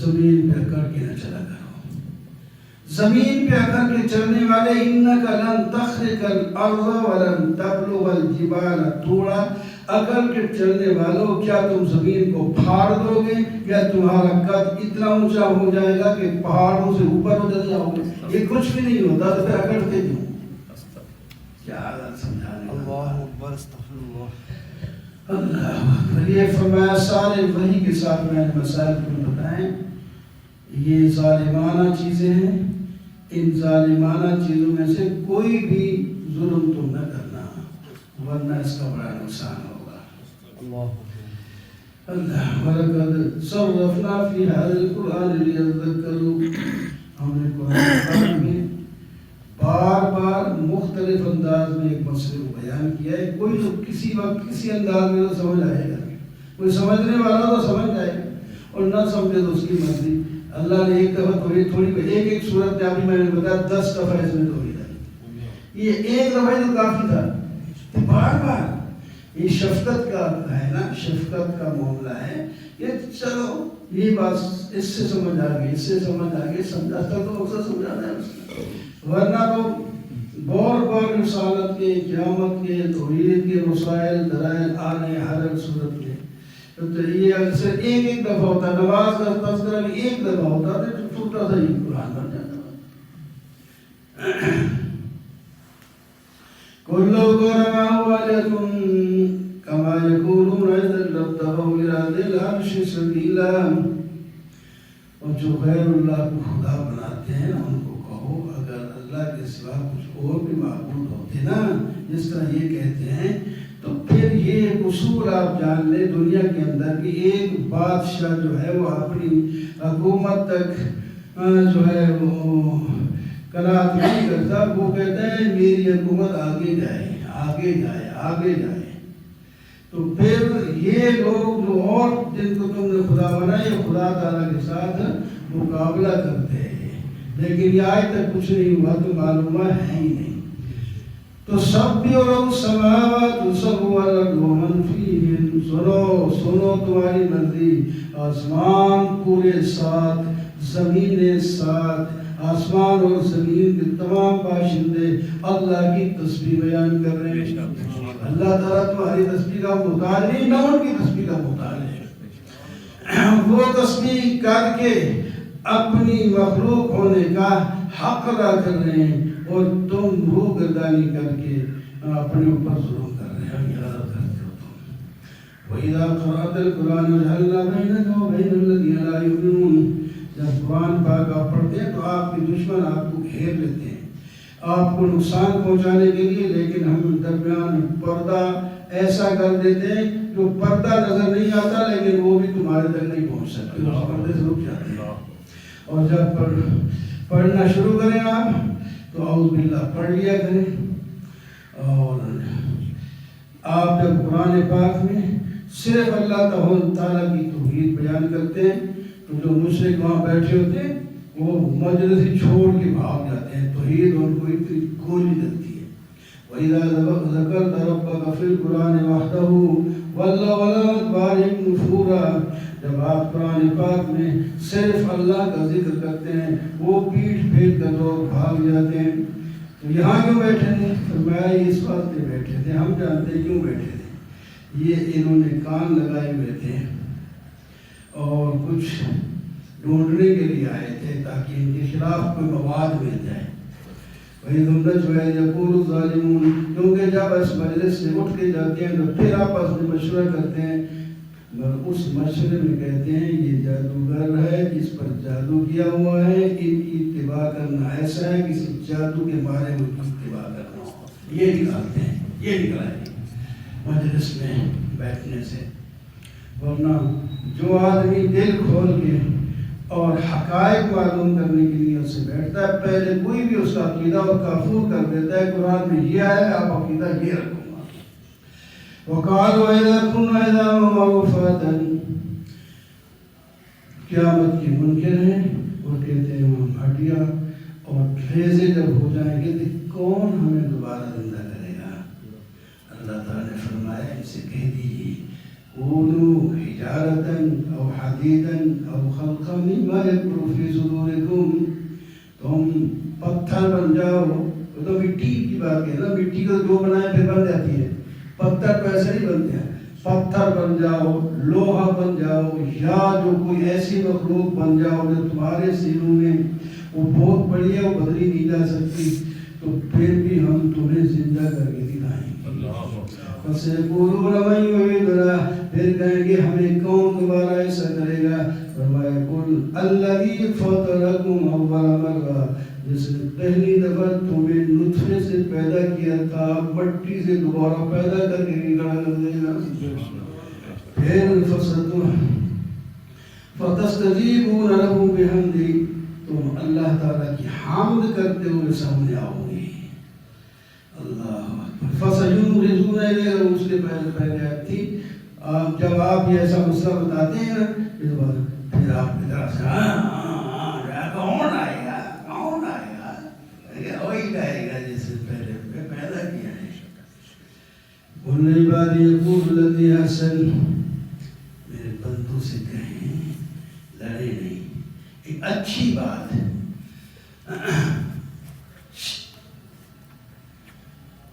B: زمین پہ اکڑ کے نہ چلا کرو، زمین پہ اکڑ کے چلنے والے انک لن تخرق الارض ولن تبلغ الجبال طولا، اکڑ کے چلنے والوں کیا تم زمین کو پھاڑ دو گے یا تمہارا قد اتنا اونچا ہو جائے گا کہ پہاڑوں سے اوپر ہو جاؤ گے؟ یہ کچھ بھی نہیں ہوتا تو پھر اکڑتے کیوں؟ کیا حالت سمجھانے
C: اللہ اکبر، استغفر اللہ۔
B: اللہ اکبر۔ یہ فرمایا سارے وحی کے ساتھ میں نے مسائل کو بتائیں، یہ ظالمانہ چیزیں ہیں، ان ظالمانہ چیزوں میں سے کوئی بھی ظلم تم نہ کرنا ورنہ اس کا بڑا نقصان ہوگا۔
C: اللہ
B: اللہ وَلَقَدْ صَرَّفْنَا فِي هَذَا الْقُرْآنِ لِيَذَّكَّرُوا، ہم نے قرآن پاک میں بار بار مختلف انداز میں ایک مسئلے کو بیان کیا ہے، کوئی تو کسی وقت کسی انداز میں تو سمجھ آئے گا، کوئی سمجھنے والا تو سمجھ جائے گا اور نہ سمجھے تو اس کی مرضی۔ اللہ نے ایک دفعہ تھوڑی ایک صورت میں ابھی میں نے بتایا 10 دفعہ اس میں توحید آئی، یہ ایک دفعہ تو کافی تھا، بار بار یہ شفقت کا ہے نا، شفقت کا معاملہ ہے کہ چلو یہ بات اس سے سمجھ آ گئی، اس سے سمجھ آ گئی، سمجھاتا تو مقصد سمجھانا ہے اس کا، ورنہ تو بار بار رسالت کے، قیامت کے، توحید کے مسائل دلائل آ رہے ہیں ہر صورت میں، تو یہ اکثر ایک دفعہ ہوتا، نماز کا تذکرہ بھی ایک دفعہ ہوتا تو چھوٹا سا یہ قرآن بن جاتا۔ كُلُّ كُرَمَاءُ عَلَيْكُمْ كَمَا يَقُولُونَ إِذًا لَابْتَغَوْا إِلَىٰ ذِي الْعَرْشِ سَبِيلًا، اور جو غیر اللہ کو خدا بناتے ہیں ان کو کہو اگر اللہ کے سوا کچھ اور بھی معبود ہوتے نا، جس طرح یہ کہتے ہیں، تو پھر یہ اصول آپ جان لیں، دنیا کے اندر بھی ایک بادشاہ جو ہے وہ اپنی حکومت تک جو ہے وہ قناعت نہیں کرتا، وہ کہتا ہے میری حکومت آگے جائے آگے جائے آگے جائے۔ تو پھر یہ لوگ جو اور جن کو تم نے خدا بنایا یہ خدا تعالیٰ کے ساتھ مقابلہ کرتے ہیں، لیکن یہ آج تک کچھ نہیں ہوا تو معلومہ ہے ہی نہیں۔ تو سب بھی لوگ سماوات سب ومن فیہن، سنو تمہاری مرضی، آسمان پورے ساتھ، زمینیں ساتھ، آسمان اور زمین کے تمام باشندے اللہ کی تسبیح بیان کر رہے ہیں۔ اللہ تعالیٰ تمہاری تسبیح کا محتاج نہیں، نہ ان کی تسبیح کا محتاج ہے، وہ تسبیح کر کے اپنی مخلوق ہونے کا حق ادا کر رہے ہیں اور تم روح گردانی کر کے اپنے اوپر ظلم کر رہے ہیں، ارادہ کرتے ہو تم۔ وَإِذَا قَرَأْتَ الْقُرْآنَ جَعَلْنَا بَيْنَكَ وَبَيْنَ الَّذِينَ لَا يُؤْمِنُونَ، جب قرآن پاک آپ پڑھتے ہیں تو آپ کے دشمن آپ کو گھیر لیتے ہیں آپ کو نقصان پہنچانے کے لیے، لیکن ہم درمیان پردہ ایسا کر دیتے ہیں جو پردہ نظر نہیں آتا لیکن وہ بھی تمہارے تک نہیں پہنچ سکتے، اس پردے سے رک جاتے ہیں۔ اور جب پڑھنا شروع کریں آپ تو اعوذ باللہ پڑھ لیا کریں، اور آپ جب قرآن پاک میں صرف اللہ تعالیٰ کی توحید بیان کرتے ہیں تو جو مشرک وہاں بیٹھے ہوتے ہیں وہ مجلس ہی چھوڑ کے بھاگ جاتے ہیں، توحید ان کو اتنی گولی لگتی ہے۔ وَإِذَا ذَكَرْتَ رَبَّكَ فِي الْقُرْآنِ وَحْدَهُ وَلَّوْا عَلَىٰ أَدْبَارِهِمْ نُفُورًا، جب آپ قرآن پاک میں صرف اللہ کا ذکر کرتے ہیں وہ پیٹھ پھیر کر لوگ بھاگ جاتے ہیں۔ تو یہاں کیوں بیٹھے تھے؟ فرمایا اس واسطے بیٹھے تھے، ہم جانتے ہیں کیوں بیٹھے تھے، یہ انہوں نے کان لگائے ہوئے تھے اور کچھ ڈھونڈنے کے لیے آئے تھے تاکہ ان کے خلاف کوئی مواد مل جائے۔ وہی جملہ جو ہے یقول الظالمون، کیونکہ جب اس مجلس سے اٹھ کے جاتے ہیں تو پھر آپس میں مشورہ کرتے ہیں اس مشورے میں کہتے ہیں یہ جادوگر ہے جس پر جادو کیا ہوا ہے، ان کی اتباع کرنا ایسا ہے کسی جادو کے بارے میں اتباع کرنا۔ یہ نکالتے ہیں، یہ نکالیں مجلس میں بیٹھنے سے، ورنہ جو آدمی دل کھول کے اور حقائق معلوم کرنے کے لیے اس سے بیٹھتا ہے، پہلے کوئی بھی اس کا عقیدہ اور کافور کر دیتا ہے، قرآن میں یہ ہے آپ عقیدہ یہ رکھو۔ وقالوا اذا كنا عظاما ورفاتا، قیامت کی منکر ہیں اور کہتے ہیں ہم ہڈیاں اور ریزے جب ہو جائیں گے تو کون ہمیں دوبارہ زندہ کرے گا؟ اللہ تعالیٰ نے فرمایا ان سے کہہ دیجیے کونوا حجارتا او حدیدا او خلقا مما یکبر فی صدورکم، تم پتھر بن جاؤ۔ تو مٹی کی بات ہے نا، مٹی کو جو بنائے پھر بن جاتی ہے، پتھر تو ایسے نہیں بنتے ہیں، پتھر بن جاؤ، لوہا بن جاؤ، یا جو کوئی ایسی مخلوق بن جاؤ جو تمہارے سینوں میں وہ بہت بڑی ہے، وہ بدلی نہیں جا سکتی، تو پھر بھی ہم تمہیں زندہ کر کے دکھائیں گے۔ فَسَيَقُولُونَ مَن يُعِيدُنَا، پھر کہیں گے ہمیں کون دوبارہ ایسا کرے گا؟ فرمایا قُلْ الَّذِي فَطَرَكُمْ أَوَّلَ مَرَّةٍ، جس نے پہلی دفعہ تمہیں نطفے سے پیدا کیا تھا، مٹی سے دوبارہ پیدا کر کے کھڑا کر دے گا۔ پھر فَتَسْتَجِيبُونَ لَهُ بِحَمْدِهِ، تم اللہ تعالیٰ کی حمد کرتے ہوئے سامنے آؤ گے۔ اللہ فَسَيُنْغِضُونَ إِلَيْهِ، اس کے پہلے آیت تھی، جب آپ یہ ایسا مسئلہ بتاتے ہیں نا، پھر آپ کی طرف سے کون آئے گا، کون آئے گا، وہی آئے گا جس سے پہلے میں پیدا کیا ہے۔ قُلْ عِبَادِيَ يَقُولُ الَّذِي أَحْسَنَ، میرے بندوں سے کہیں لڑے نہیں، ایک اچھی بات ہے،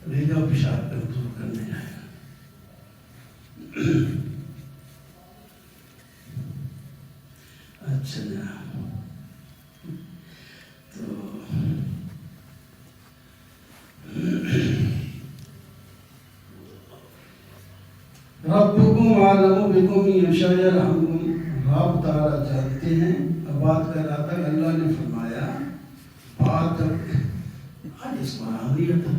B: لے جاؤ پیشاب کر تو کرنے جائے گا۔ اچھا جناب، تو ربکم عالم بکم یشاء یرحمکم، رب تعالیٰ جانتے ہیں۔ اب بات کر رہا تھا کہ اللہ نے فرمایا بات آج اس کو نہیں تھا،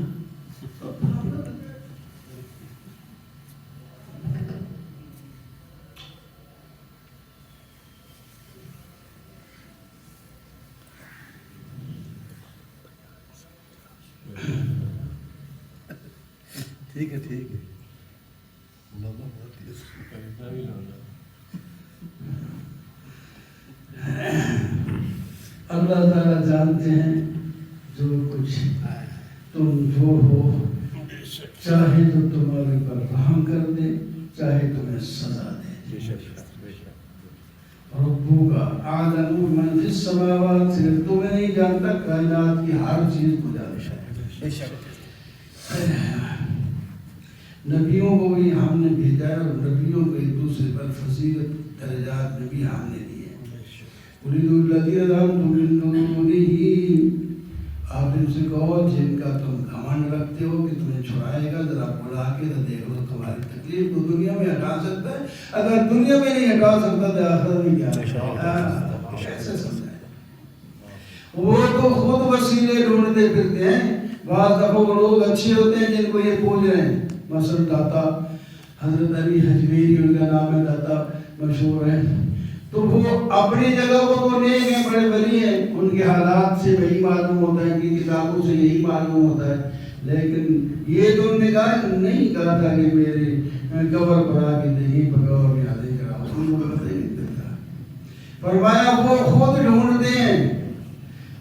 C: ٹھیک ہے ٹھیک ہے۔
B: اللہ تعالیٰ جانتے ہیں جو کچھ تم جو ہو، چاہے تو تمہارے پر رحم کر دے، چاہے تمہیں سزا دے۔ ربو کا عالم من فی السماوات، صرف تمہیں نہیں جانتا، کائنات کی ہر چیز کو جانتا ہے۔ نبیوں کو بھی ہم نے بھیجا ہے، اور نبیوں کو ایک دوسرے پر فضیلت درجات میں بھی ہم نے دیے۔ اُولِدُ الَّذِينَ زَعَمْتُم مِّن دُونِهِ، آپ ان سے کہو جن کا تم گھمنڈ رکھتے ہو کہ تمہیں چھڑائے گا، ذرا بلا کے تو دیکھ لو تمہاری تکلیف کو دنیا میں ہٹا سکتا ہے، اگر دنیا میں نہیں ہٹا سکتا تو آخرت میں کیا؟ کیسے سمجھائے؟ وہ تو خود وسیلے ڈھونڈتے پھرتے ہیں۔ بعض دفعہ وہ لوگ اچھے ہوتے ہیں جن کو یہ پوج رہے ہیں، مثلا داتا حضرت علی حجویری ان کا نام ہے، داتا مشہور ہے، تو وہ اپنی جگہ وہ تو نیک ہیں، بڑے ولی ہیں، ان کے حالات سے وہی معلوم ہوتا ہے، ان کی کتابوں سے یہی معلوم ہوتا ہے، لیکن یہ تو انہوں نے کہا نہیں کہا تھا کہ میرے قبر پر آ کے نہیں بغور میں یادیں کراؤ، ان کو پتہ نہیں دیتا۔ فرمایا وہ خود ڈھونڈتے ہیں،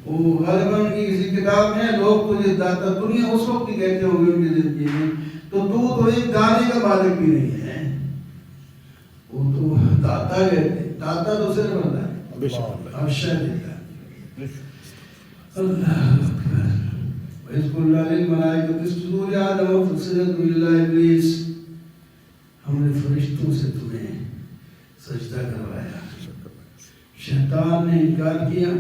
B: وہ غالباً کی کسی کتاب میں لوگ تجھے داتا دنیا اس وقت ہی کہتے ہوں گے ان کی زندگی میں، تو ایک دانے کا مالک بھی نہیں ہے، وہ تو داتا کہتے ہیں، داتا تو صرف ہوتا ہے، افشا دیتا ہے۔ اللہ اکبر۔ وَإِذْ قُلْنَا لِلْمَلَائِكَةِ اسْجُدُوا لِآدَمَ فَسَجَدُوا إِلَّا إِبْلِيسَ، ہم نے فرشتوں سے تمہیں سجدہ کروایا، شیطان نے انکار کیا،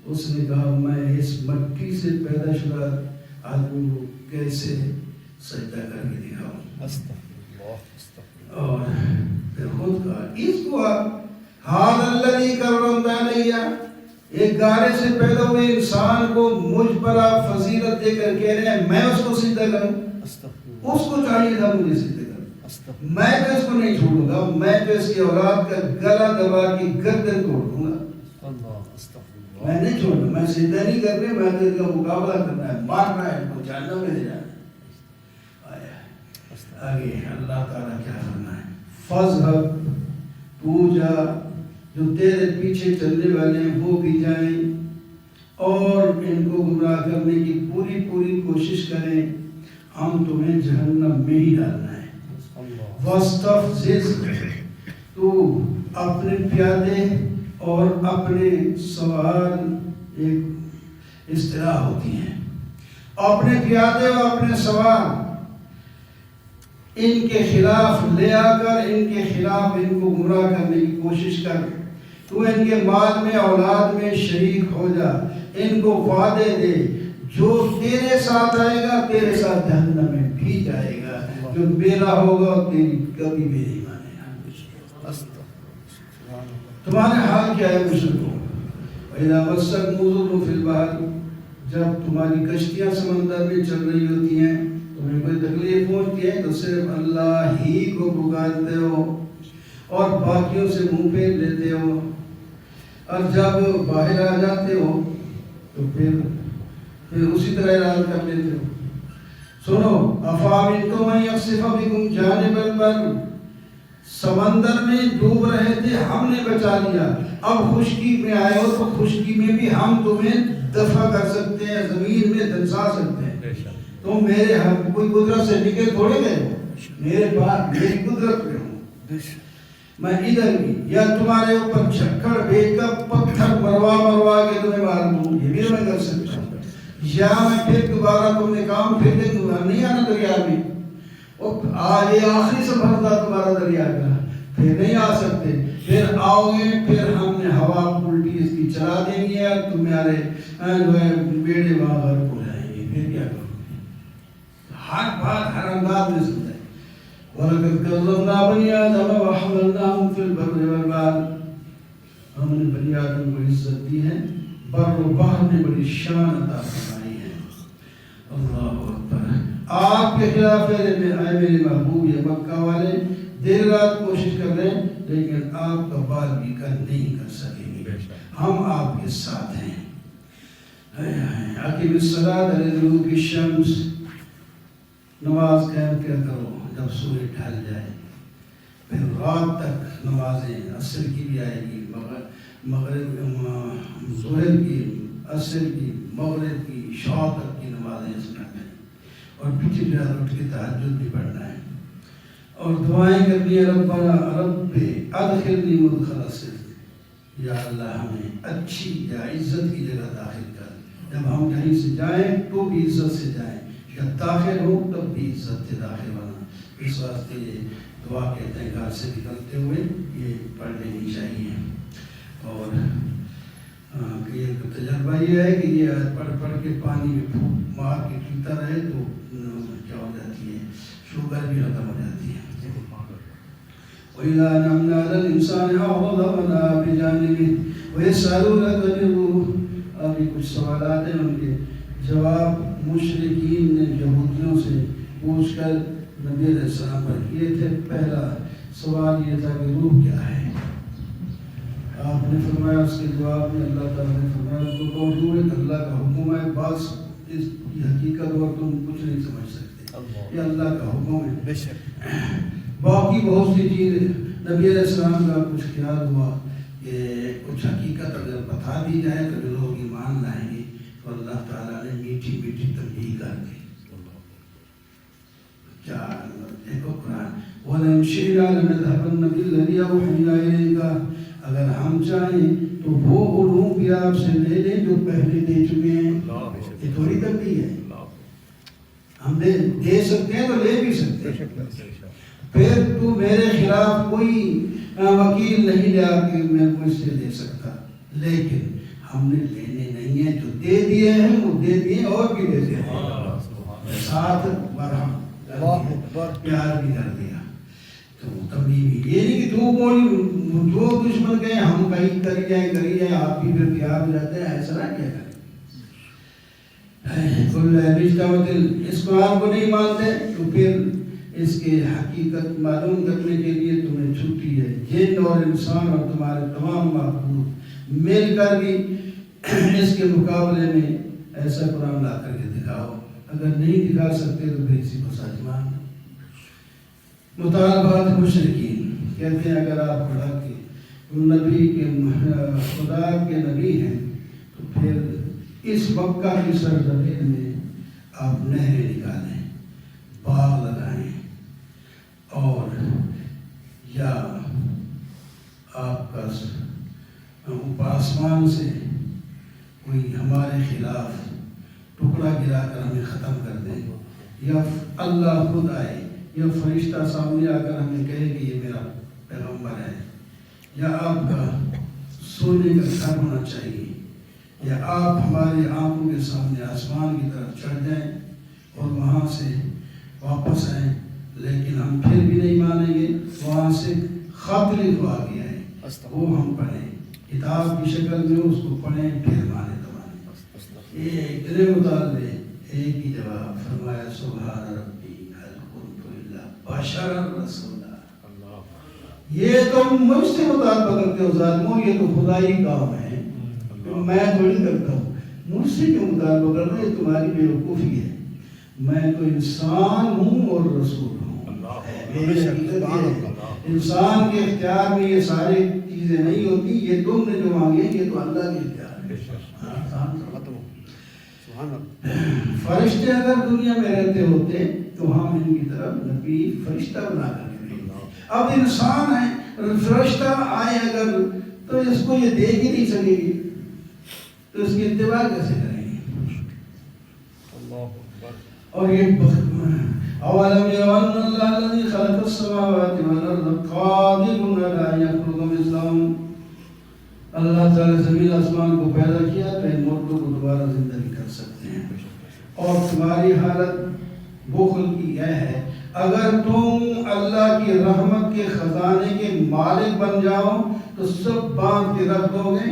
B: اس نے کہا میں اس مٹی سے پیدا شدہ آدمی کو کیسے سجدہ کر کے دکھاؤں، اور پھر خود کہا اس کو حال الذی کرمت علیہ، ایک گارے سے پیدا ہوئے انسان کو مجھ پر آپ فضیلت دے کر کہہ رہے ہیں میں اس کو سجدہ کروں؟ اس کو چاہیے تھا مجھے سجدہ کروں، میں تو اس کو نہیں چھوڑوں گا، میں تو اس کی اولاد کا گلا دبا کے گردن توڑ دوں گا، میں نہیں چھوڑوں، میں سجدہ نہیں کرنے، میں تو اس کا مقابلہ کرنا ہے، مارنا ہے، کو جہنم میں لے جانا ہے۔ آگے اللہ تعالیٰ کیا کرنا ہے، فَاذْهَبْ، تو جا، جو تیرے پیچھے چلنے والے ہیں وہ بھی جائیں اور ان کو گمراہ کرنے کی پوری پوری کوشش کریں، ہم تمہیں جہنم میں ہی ڈالنا ہے۔ وَاسْتَفْزِزْ، تو اپنے پیادے اور اپنے سوار، ایک اصطلاح ہوتی ہے، اپنے پیادے اور اپنے سوار ان کے خلاف لے آ کر ان کے خلاف ان کو گمراہ کرنے کی کوشش کر، تو ان کے مال میں اولاد میں شریک ہو جا، ان کو وعدے دے جو تیرے ساتھ آئے گا تیرے ساتھ جہنم میں بھی جائے گا، جو میرا ہوگا تیری کبھی بھی نہیں مانے گا۔ تمہارے حال کیا ہے مشرکو، وَإِذَا مَسَّكُمُ الضُّرُّ فِي الْبَحْرِ، جب تمہاری کشتیاں سمندر میں چل رہی ہوتی ہیں، تمہیں کوئی تکلیف پہنچتی ہے تو صرف اللہ ہی کو پکارتے ہو اور باقیوں سے منہ پھیر لیتے ہو، اور جب باہر آ جاتے ہو تو پھر اسی طرح اعلان کر لیتے ہو۔ سنو، أَفَأَمِنْتُم أَن يَخْسِفَ بِكُمْ جَانِبَ الْبَرِّ، سمندر میں ڈوب رہے تھے ہم نے بچا لیا، اب خشکی میں آئے ہو تو خشکی میں بھی ہم تمہیں دفع کر سکتے ہیں، زمین میں دھنسا سکتے ہیں، تم میرے کوئی قدرت سے نکل تھوڑے گئے ہو، میرے پاس میری قدرت میں ہوں، میں ادھر بھی، یا تمہارے اوپر جھکڑ بھیج کر پتھر مروا کے تمہیں مار دوں، یہ بھی میں کر سکتا ہوں، یا میں پھر دوبارہ تم نے کام پھر دے دوں گا، نہیں آنا دریا میں، آج یہ آخری سفر تھا تمہارا دریا کا، پھر نہیں آ سکتے، پھر آؤ گے، پھر ہم نے ہوا الٹی اس کی چلا دینی ہے، تمہارے جو ہے بیڑے وہاں غرق ہو جائیں گے، پھر کیا کرو گے؟ ہر بات ہر انداز میں سمجھائے۔ وَلَقَدْ كَرَّمْنَا بَنِي آدَمَ وَحَمَلْنَاهُمْ فِي الْبَرِّ وَالْبَحْرِ، ہم نے بنی آدم کو عزت دی ہے، بر و بحر میں بڑی شان عطا فرمائی ہے۔ اللہ اکبر۔ آپ کے خلاف اے میرے محبوب یہ مکہ والے دیر رات کوشش کر رہے ہیں لیکن آپ کا بال بھی نہیں کر سکیں گے، ہم آپ کے ساتھ ہیں۔ اقیم الصلاۃ لدلوک الشمس، نماز قائم کیا کرو جب سورج ڈھل جائے، پھر رات تک نمازیں، عصر کی بھی آئے گی، مغرب ظہر کی، عصر کی، مغرب کی، عشاء تک کی نمازیں اس میں ہیں، اور پچھلی رات اٹھ کے تہجد بھی پڑھنا ہے، اور دعائیں کرنی ہے، ربنا رب ادخلنی مدخل صدق، یا اللہ ہمیں اچھی یا عزت کی جگہ داخل کر، جب ہم کہیں سے جائیں تو بھی عزت سے جائیں، جب داخل ہو تب بھی عزت سے داخل ہونا۔ اس واسطے یہ دعا کہتے ہیں گھر سے نکلتے ہوئے یہ پڑھ لینی چاہیے، اور ایک تجربہ یہ ہے کہ یہ پڑھ پڑھ کے پانی میں پھونک مار کے پیتا رہے تو کیا ہو جاتی ہے، شوگر بھی ختم ہو جاتی ہے۔ وَإِذَا أَنْعَمْنَا عَلَى الْإِنسَانِ أَعْرَضَ وَنَأَىٰ بِجَانِبِهِ وَيَسْأَلُونَكَ عَنِ الرُّوحِ، ابھی کچھ سوالات ہیں، ان کے جواب مشرکین نے یہودیوں سے پوچھ کر نبی علیہ السلام پر کیے تھے۔ پہلا سوال یہ تھا کہ روح کیا ہے؟ آپ نے فرمایا، اس کے جواب میں اللہ تعالیٰ نے فرمایا تو روح ایک اللہ کا حکم ہے، بس اس کی حقیقت اور تم کچھ نہیں سمجھ سکتے، یہ اللہ کا حکم ہے۔ بے شک باقی بہت سی چیزیں نبی علیہ السلام کا کچھ خیال ہوا کہ کچھ حقیقت اگر بتا دی جائے تو جو لوگ ایمان لائیں گے، تو اللہ تعالیٰ نے میٹھی میٹھی تنبیہ کر دی۔ کیا دیکھو قرآن، وَلَئِن شِئْنَا لَنَذْهَبَنَّ بِالَّذِي أَوْحَيْنَا إِلَيْكَ، اگر ہم چاہیں تو وہ علوم بھی آپ سے لے لیں جو پہلے دے چکے ہیں۔ یہ تھوڑی تنبیہ ہے، ہم دے سکتے ہیں تو لے بھی سکتے ہیں، پھر تو میرے خلاف کوئی وکیل نہیں لے آ کے میں مجھ سے لے سکتا، لیکن ہم نے لینے نہیں ہیں، جو دے دیے ہیں وہ دے دیے اور بھی دے دیے ہیں، ساتھ برہم پیار بھی کر دیا۔ تو تبلیغی یہ نہیں کہ جو دشمن کہیں ہم کہیں کری جائیں آپ بھی پھر تیار ہو جاتے ہیں، ایسا نہ کیا کریں۔ اس قرآن کو نہیں مانتے تو پھر اس کے حقیقت معلوم کرنے کے لیے تمہیں چھٹی ہے، جن اور انسان اور تمہارے تمام مخلوق مل کر بھی اس کے مقابلے میں ایسا قرآن لا کر کے دکھاؤ، اگر نہیں دکھا سکتے تو پھر اسی کو سچ مان۔ مطالبات مشرکین کہتے ہیں اگر آپ خدا کے نبی ہیں تو پھر اس مکہ کی سرزمین میں آپ نہریں نکالیں، باغ لگائیں، اور یا آپ کا آسمان سے کوئی ہمارے خلاف ٹکڑا گرا کر ہمیں ختم کر دے، یا اللہ خود آئے، یا فرشتہ سامنے آ کر ہمیں کہے کہ یہ میرا پیغمبر ہے، یا آپ کا سونے کا گھر ہونا چاہیے، یا آپ ہمارے آنکھوں کے سامنے آسمان کی طرف چڑھ جائیں اور وہاں سے واپس آئیں، لیکن ہم پھر بھی نہیں مانیں گے۔ وہاں سے خط لکھوا کے آئے، وہ ہم پڑھیں، کتاب کی شکل میں اس کو پڑھیں، پھر مانے تو مانے۔ یہ اتنے مطالبے، ایک ہی جواب فرمایا سبحان ربی هل كنت الا بشرا رسولا۔ یہ تم مجھ سے مطالبہ کرتے ہو ظالموں، یہ تو خدائی کام ہے، میں تھوڑی کرتا ہوں، مجھ سے کیوں مطالبہ کر رہے؟ تمہاری بے وقوفی ہے، میں تو انسان ہوں اور رسول ہوں۔ انسان کے اختیار میں یہ ساری چیزیں نہیں ہوتی، یہ تم نے جو مانگے یہ تو اللہ کے اختیار میں۔ فرشتے اگر دنیا میں رہتے ہوتے تو ہم ان کی طرف نبی فرشتہ بنا کر کے بھیجتے۔ اب انسان ہے، فرشتہ آئے اگر تو اس کو یہ دیکھ ہی نہیں سکے گی، تو اس کی اتباع کیسے کریں گے؟ اور یہ اولم یروا ان اللہ الذی خلق السماوات والارض قادر علی ان یخلق مثلهم، اللہ تعالی زمین آسمان کو پیدا کیا تو ان مردوں کو دوبارہ زندگی کر سکتے ہیں۔ اور تمہاری حالت بخل کی یہ ہے، اگر تم اللہ کی رحمت کے خزانے کے مالک بن جاؤ تو سب باندھ کے رکھ دو گے،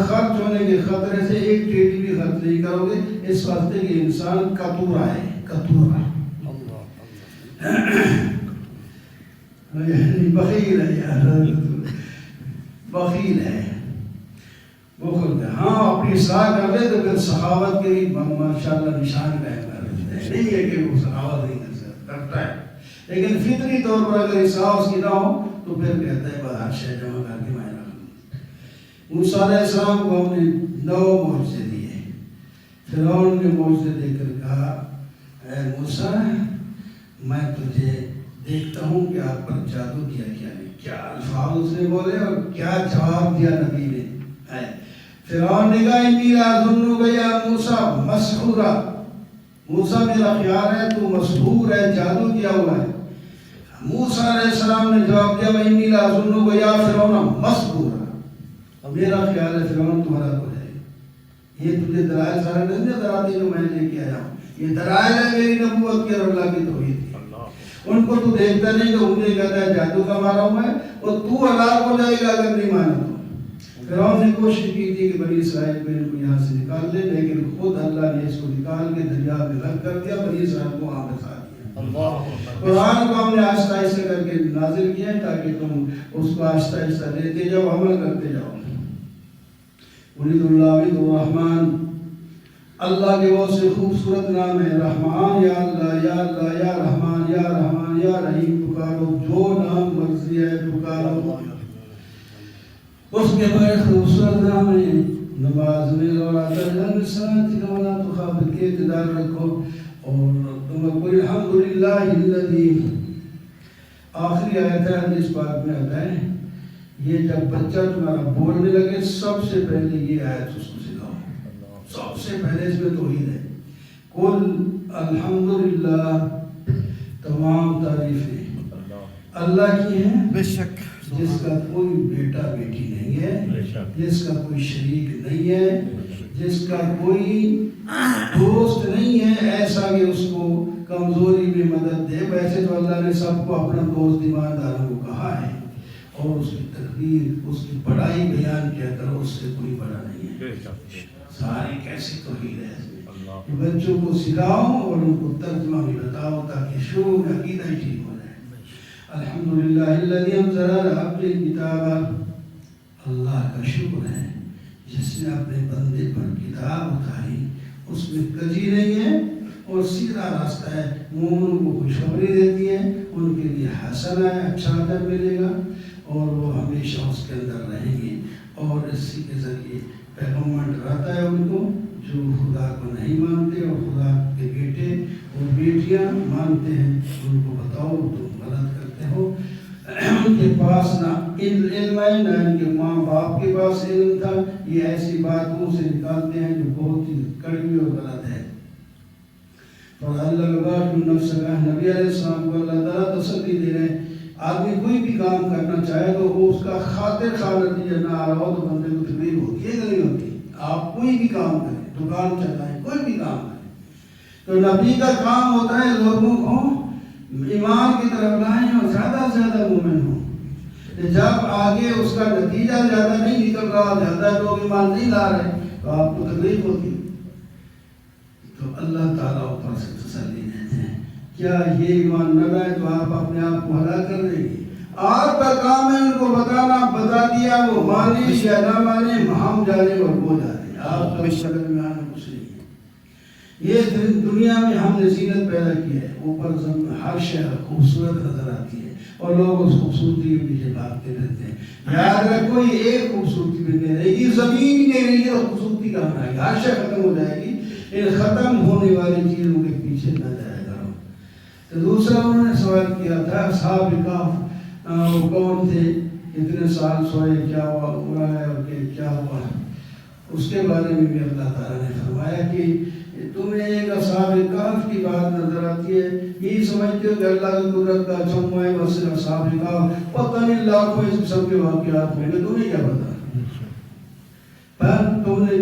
B: خرچ ہونے کے خطرے سے ایک ٹیٹی بھی خرچ نہیں کرو گے، اس واسطے کہ انسان کتورا ہے، کتورا بخیل ہے، بخیل ہے، بخل ہے۔ ہاں اپنی اصلاح کر لے تو پھر سخاوت کے بھی ماشاءاللہ نشان قائم کر دیتے ہیں، نہیں ہے کہ وہ سخاوت نہیں کرتا ہے، لیکن فطری طور پر اگر اصلاح اس کی نہ ہو تو پھر کہتا ہے بادشاہ جمع کر کے میں رکھوں۔ موسیٰ علیہ السلام کو ہم نے 9 معجزے دیے، فرعون نے معجزے دے کر کہا اے موسیٰ میں تجھے دیکھتا ہوں کہ آپ پر جادو کیا کیا نہیں، کیا الفاظ اس نے بولے اور کیا جواب دیا نبی نے۔ فرعون نے کہا انی لاظنک یا موسیٰ مسحورا، موسیٰ میرا خیال ہے تو مسحور ہے، جادو کیا ہوا ہے۔ موسیٰ علیہ السلام نے جواب دیا انی لاظنک یا فرعون مسحورا، میرا خیال ہے فرعون تمہارا تو ہے۔ یہ تجھے دلائل سارے نہیں دراتے جو میں لے کے آیا ہوں، یہ دلائل ہے میری نبوت کی اور اللہ کی توحید کی۔ ان کو تو دیکھتا نہیں تو مجھے کہتا ہے جادو کا مارا ہوا ہے، اور تو ہلاک ہو جائے گا اگر نہیں مانا تو۔ فرعون نے کوشش کی تھی کہ بنی اسرائیل کو ان کو یہاں سے نکال لے، لیکن خود اللہ نے اس کو نکال کے دریا میں غرق کر دیا، بنی اسرائیل کو وہاں بسا دیا۔ قرآن کو ہم نے آہستہ آہستہ کر کے نازل کیا ہے تاکہ تم اس کو آہستہ آہستہ لیتے جاؤ، عمل کرتے جاؤ۔ ولید اللہ ولید الرحمن، اللہ کے بہت سے خوبصورت نام ہے، رحمان یا اللہ یا اللہ یا رحمان یا رحمان یا رحیم، پکارو جو نام مرضی ہے پکارو۔ اس کے بڑے خوبصورت نام ہے، نماز میں اور آدھر سنت کا ولا تخافت کے اعتدال رکھو، اور تم کو الحمدللہ الذی، آخری آیت ہے حدیث پاک میں آتا ہے، یہ جب بچہ تمہارا بولنے لگے سب سے پہلے یہ آیت اس کو سکھاؤ، سب سے پہلے اس میں توحید ہے۔ قل الحمدللہ، تمام تعریفیں اللہ کی ہیں، بے شک، جس کا کوئی بیٹا بیٹی نہیں ہے، جس کا کوئی شریک نہیں ہے، جس کا کوئی دوست نہیں ہے ایسا کہ اس کو کمزوری میں مدد دے. ویسے تو اللہ نے سب کو اپنا دوست ایمانداروں کو کہا ہے اور اس کی تقریر اس کی بڑائی بیان کیا کرو, اس سے کوئی بڑا نہیں ہے. ساری کیسی توحید ہے اس میں. بچوں کو سکھاؤ اور ان کو ترجمہ بھی بتاؤ تاکہ شروع میں عقیدہ ٹھیک ہو جائے. الحمدللہ الذی انزل علی عبدہ الکتاب. اللہ کا شکر ہے جس نے اپنے بندے پر کتاب اتاری, اس میں کجی نہیں ہے اور سیدھا راستہ ہے. مومنوں کو خوشخبری دیتی ہے, ان کے لیے حسنہ ہے, اچھا اجر ملے گا اور وہ ہمیشہ اس کے اندر رہیں گے. اور اسی کے ذریعے پیغمبر ڈراتا ہے ان کو جو خدا کو نہیں مانتے اور خدا کے بیٹے اور بیٹیاں مانتے ہیں. ان کو بتاؤ تم غلط کرتے ہو. ان کے پاس نہ علم ہے نہ ان کے ماں باپ کے پاس علم تھا. یہ ایسی باتوں سے نکالتے ہیں جو بہت ہی کڑوی اور غلط ہے. اور اللہ جو نفس کا نبی علیہ السلام کو اللہ تعالیٰ تسلی دے رہے ہیں. آدمی کوئی بھی کام کرنا چاہے تو وہ اس کا خاطر خواہ نتیجہ نہ آ رہا ہو تو بندے کو تکلیف ہوتی ہے کہ نہیں ہوتی. آپ کوئی بھی کام کریں, دکان چلائیں, کوئی بھی کام کریں, تو نبی کا کام ہوتا ہے لوگوں کو ایمان کی طرف لائیں اور زیادہ سے زیادہ مومن ہوں. جب آگے اس کا نتیجہ زیادہ نہیں نکل رہا, زیادہ لوگ ایمان نہیں لا رہے تو آپ کو تکلیف ہوتی. تو اللہ تعالیٰ اوپر سے تسلی دیتے ہیں کیا یہ ایمان نہ لائے تو آپ اپنے آپ کو ہلاک کر دیں گے. آپ کا کام ہے ان کو بتانا, بتا دیا وہ مانے یا نہ مانے, ہم جانے اور وہ جانے. آپ کا شکل میں آنا کچھ نہیں ہے. یہ دنیا میں ہم نے زینت پیدا کی ہے, اوپر ہر شے خوبصورت نظر آتی ہے اور لوگ اس خوبصورتی کے پیچھے بھاگتے رہتے ہیں. یاد رکھو یہ ایک خوبصورتی بھی نہیں رہے گی, زمین ہی نہیں رہے گی تو خوبصورتی کہاں آئے گی. ہر شے ختم ہو جائے گی. ان ختم ہونے والی چیزوں کے پیچھے نہ جائے کرو. تو دوسرا انہوں نے سوال کیا تھا اصحاب کہف وہ کون تھے, اتنے سال سوئے, کیا ہوا ہے اور کیا ہوا. اس کے بارے میں بھی اللہ تعالیٰ نے فرمایا کہ تمہیں ایک اصحاب کہف کی بات نظر آتی ہے, یہی سمجھتے ہو کہ اللہ کی قدرت کا چموا ہے بس اصحاب کہف. پتہ نہیں لاکھوں اس قسم کے واقعات ہوں گے, تمہیں کیا پتا. پر تم نے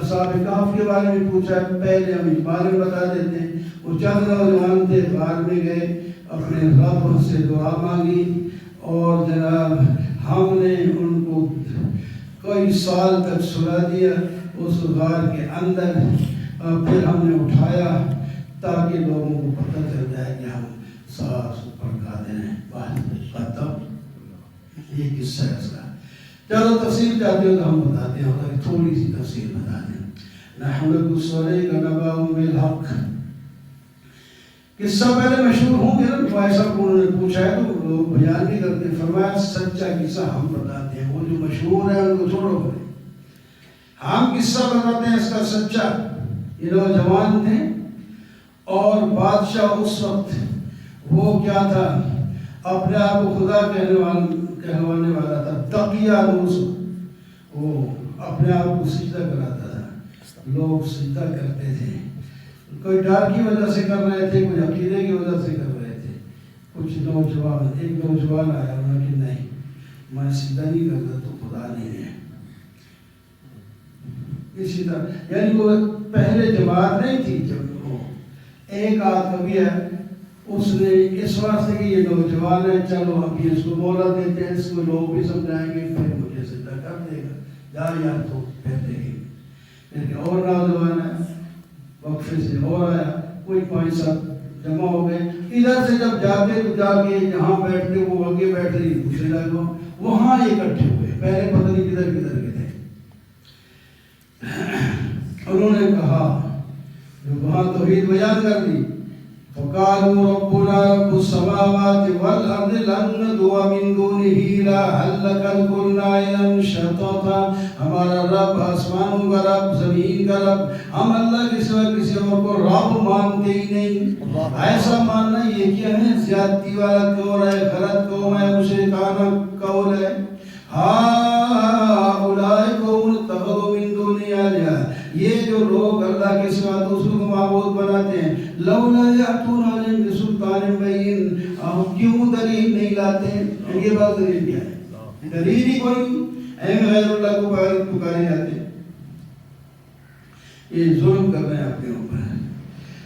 B: اصحاب کہف کے بارے میں پوچھا, پہلے ہم اس بارے میں بتا دیتے ہیں. وہ چند نوجوان تھے, غار میں گئے, اپنے رب سے دعا مانگی اور جناب ہم نے ان کو کئی سال تک سلا دیا اس غار کے اندر. پھر ہم نے اٹھایا تاکہ لوگوں کو پتہ چل جائے کہ ہم سانس اوپر کھاتے ہیں. بات ختم. یہ قصہ ہے اس کا. چلو تفصیل چاہتے ہو تو ہم بتاتے ہیں, اور تھوڑی سی تفصیل بتاتے ہیں. نحن نقص علیک نبأهم بالحق. قصہ پہلے مشہور ہوں گے نا, ایسا انہوں نے پوچھا ہے تو لوگ بیان بھی کرتے ہیں. فرمایا سچا قصہ ہم بتاتے ہیں, وہ جو مشہور ہے ان کو چھوڑو کریں. ہم قصہ بتاتے ہیں اس کا سچا. یہ نوجوان تھے اور بادشاہ اس وقت وہ کیا تھا, اپنے آپ کو خدا کہلوانے والا تھا. تقیہ روز وہ اپنے آپ کو سجدہ کراتا تھا. لوگ سجدہ کرتے تھے, کوئی ڈر کی وجہ سے کر رہے تھے, کوئی عقیدے کی وجہ سے کر رہے تھے. کچھ نوجوان, ایک نوجوان آیا, انہوں نے کہ نہیں میں سجدہ نہیں کرتا تو خدا نہیں ہے. اسی طرح یعنی وہ پہلے جماعت نہیں تھی. جب وہ ایک آدمی ہے, اس نے اس واسطے کہ یہ نوجوان ہے, چلو ابھی اس کو مولا دیتے ہیں, اس کو لوگ بھی سمجھائیں گے, پھر مجھے سجدہ کر دے گا, جا یار تو پھر دے گی. لیکن اور نوجوان ہے, وقفے سے اور آیا, کوئی 5-7 جمع ہو گئے. ادھر سے جب جاتے تو جا کے جہاں بیٹھتے وہ آگے بیٹھ رہی, دوسرے جگہ وہاں اکٹھے ہوئے. پہلے پتہ نہیں کدھر کدھر کے تھے. انہوں نے کہا جو وہاں توحید بیان کر دی, فقالوا ربنا رب السماوات والارض لن ندعو من دونه الها لقد قلنا اذا شططا. ہمارا رب آسمانوں کا رب, زمین کا رب, ہم اللہ کے سوا کسی اور کو رب مانتے ہی نہیں. ایسا ماننا یہ کیا ہے, زیادتی والا قول ہے, غلط قوم ہے, مشرکانہ قول ہے. ہؤلاء قوم اتخذوا من دونه آلهة. یہ جو لوگ اللہ کے سوا دوسروں کو معبود بناتے ہیں, لولا یأتون علیہم بسلطان بین, کیوں دلیل نہیں لاتے ہیں. یہ بات دلیل کیا ہے, دلیل ہی کوئی نہیں. غیر اللہ کو پکارے جاتے ہیں. یہ ظلم کر رہے ہیں اپنے اوپر.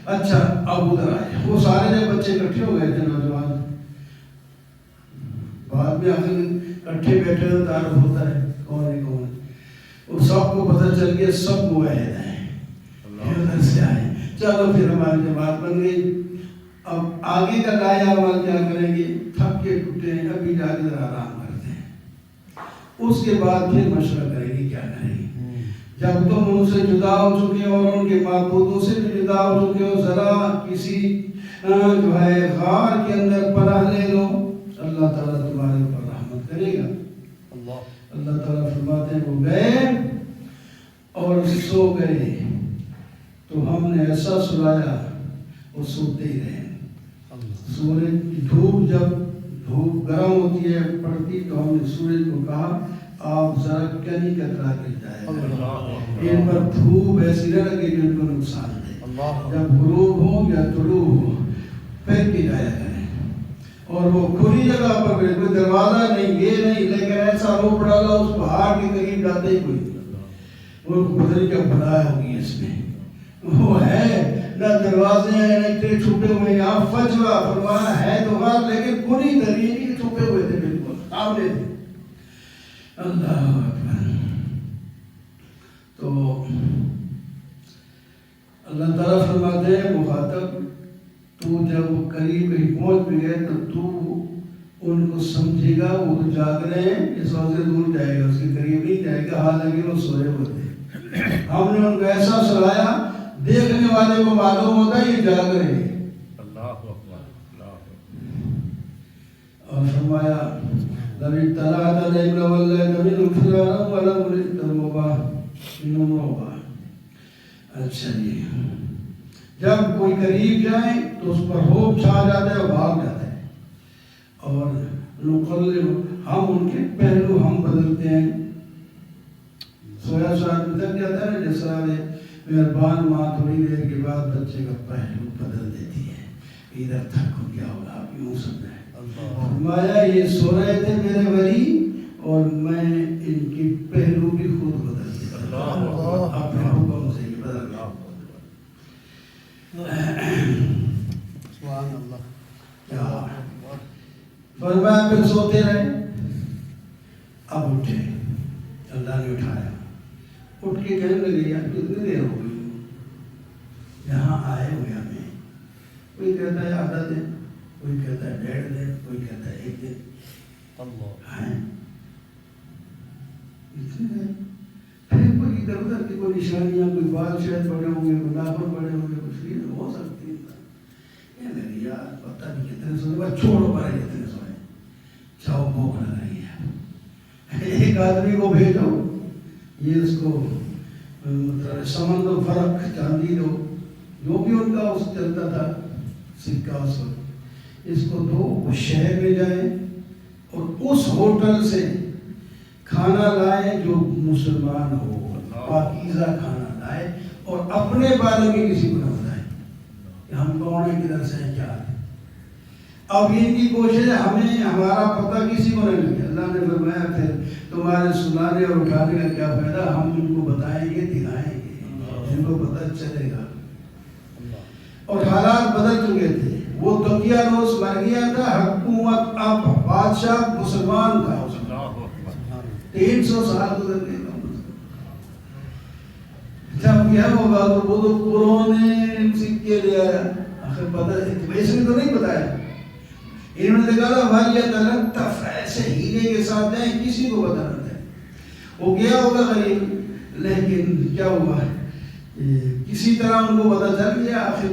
B: اچھا اب ادھر آئے، وہ سارے جب بچے اکٹھے ہو گئے تھے نوجوان، بعد میں آخر اکٹھے بیٹھے تو تعارف ہوتا ہے کون ہے کون ہے، وہ سب کو پتہ چل گیا سب موحد ہیں، ادھر سے آئے، چلو پھر ہماری جماعت بن گئی۔ اب آگے کا لایا عمل کیا کریں گے، تھک کے ٹوٹے ہیں، ابھی جا کے ذرا آرام کرتے ہیں، اس کے بعد پھر مشورہ کریں گے کیا کریں گے۔ جب تم ان سے جدا ہو چکے ہو اور ان کے معبودوں سے بھی جدا ہو چکے ہو، ذرا کسی جو ہے غار کے اندر پناہ لے لو، اللہ تعالیٰ تمہارے اوپر رحمت کرے گا۔ اللہ تعالیٰ فرماتے ہیں وہ گئے اور سو گئے تو ہم نے ایسا سلایا وہ سوتے ہی رہے۔ سورج کی دھوپ جب دھوپ گرم ہوتی ہے پڑتی تو ہم نے سورج کو کہا آپ ذرا کہیں کترا کے جائے، ان پر دھوپ ایسی نہ لگے جو ان کو نقصان دے، جب غروب ہو یا طلوع ہو پھر کے جایا کریں، اور وہ کھلی جگہ پر کوئی دروازہ نہیں یہ نہیں، لیکن ایسا روپ ڈالا اس پہاڑ کے قریب جاتے ہی کوئی وہ بدری کا بنایا ہوگی اس میں، وہ ہے نہ دروازے ہیں نہ اتنے چھپے ہوئے، یہاں فجوہ فرمانا ہے تو غار لیکن کھلی دریچے چھپے ہوئے تھے بالکل سامنے تھے۔ اللہ اکبر۔ تو اللہ تعالیٰ فرماتے ہیں مخاطب تو جب قریب ہی پہنچ بھی گئے تو تو ان کو سمجھے گا وہ تو جاگ رہے ہیں، اس وقت سے دور جائے گا، اس کے قریب نہیں جائے گا، حالانکہ وہ سوئے ہوئے تھے۔ ہم نے ان کو ایسا سلایا دیکھنے والے کو معلوم ہوتا ہے یہ جاگ رہے ہیں۔ اور فرمایا لَبِ اطَّلَعْتَ عَلَيْهِمْ لَوَلَّيْتَ مِنْهُمْ فِرَارًا وَلَمُلِئْتَ رُعْبًا۔ اچھا جی، جب کوئی قریب جائے تو اس پر خوف چھا جاتا ہے اور بھاگ جاتا ہے، اور نقلب ہم ان کے پہلو ہم بدلتے ہیں۔ سویا سواد میں تک جاتا ہے نا، جس طرح مہربان ماں تھوڑی دیر کے بعد بچے کا پہلو بدل دیتی ہے، ادھر تھک ہو گیا ہوگا آپ یوں سمجھیں۔ فرمایا یہ سو رہے تھے میرے ولی اور میں ان کی پہلو بھی خود بدل دیتا ہوں، اپنے حکم سے ہی بدل گیا۔
C: سبحان اللہ۔
B: کیا فرمایا پھر سوتے رہے، اب اٹھے، اللہ نے اٹھایا، اٹھ کے کہنے لگے یار کتنی دیر ہو گئی یہاں آئے ہوئے ہمیں، کوئی کہتا ہے آدھا دن، کوئی کہتا ہے 1.5 دن، کوئی کہتا ہے 1 دن، پھر کوئی ادھر ادھر کی کوئی نشانیاں، کوئی بال شاید پڑے ہوں گے، کوئی ناخن پڑے ہوں گے، کچھ بھی ہو سکتی ہے، لگی یار پتہ نہیں کتنے سوئے، بس چھوڑو پڑے کتنے سوئے، چاہو بھوک لگ رہی ہے، ایک آدمی کو بھیجو یہ اس کو سمن دو، فرق چاندی دو، جو بھی ان کا اس چلتا تھا سکہ اس وقت، اس کو دو، وہ شہر میں جائیں اور اس ہوٹل سے کھانا لائے جو مسلمان ہو، پاکیزہ کھانا لائے، اور اپنے بارے میں کسی کو نہ بتائیں کہ ہم کون ہیں، کدھر سے ہیں، کیا ہے۔ اب ان کی کوشش ہے ہمیں ہمارا پتہ کسی کو نہیں لگے۔ اللہ نے فرمایا پھر تمہارے سنانے اور اٹھانے کا کیا فائدہ، ہم ان کو بتائیں گے، دکھائیں گے، ان کو پتہ چلے گا۔ اور حالات بدل چکے تھے، وہ دقیانوس مر گیا تھا، حکومت اب بادشاہ مسلمان تھا، 300 سال گزر گئے۔ جب کیا ہوگا تو وہ تو پرانے سکے لے آیا، آخر پتہ ویسے تو نہیں بتایا، انہوں نے کہا وَلْيَتَلَطَّفْ، ایسے ہیلے کے ساتھ جائیں، کسی کو پتہ نہ تھا، وہ گیا ہوگا غریب، لیکن کیا ہوا کسی طرح ان کو پتہ چل گیا۔ آخر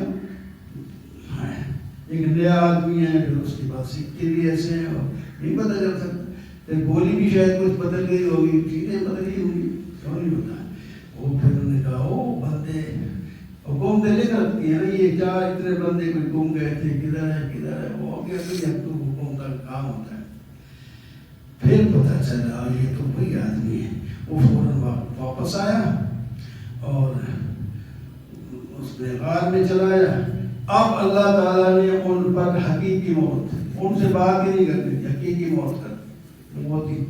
B: ایک نیا آدمی ہے، پھر اس کے بعد سکے بھی ایسے ہیں اور نہیں پتہ چل سکتا، پھر گولی بھی شاید کچھ بدل گئی ہوگی، چیزیں بدل گئی ہوگی، کیوں نہیں ہوتا۔ وہ پھر انہوں نے کہا او بندے حکومتیں لکھ رکھتی ہیں نا، یہ کیا اتنے بندے کوئی گم گئے تھے، کدھر ہے، وہ ہو گیا کہ اب تو حکومت کا کام ہوتا ہے۔ پھر پتہ چلا یہ تو وہی آدمی ہے، وہ فوراً واپس آیا اور اس نے غار میں چلایا۔ اب اللہ تعالیٰ نے ان پر حقیقی موت، ان سے بات ہی نہیں کرتی تھی، حقیقی موت کر موت ہی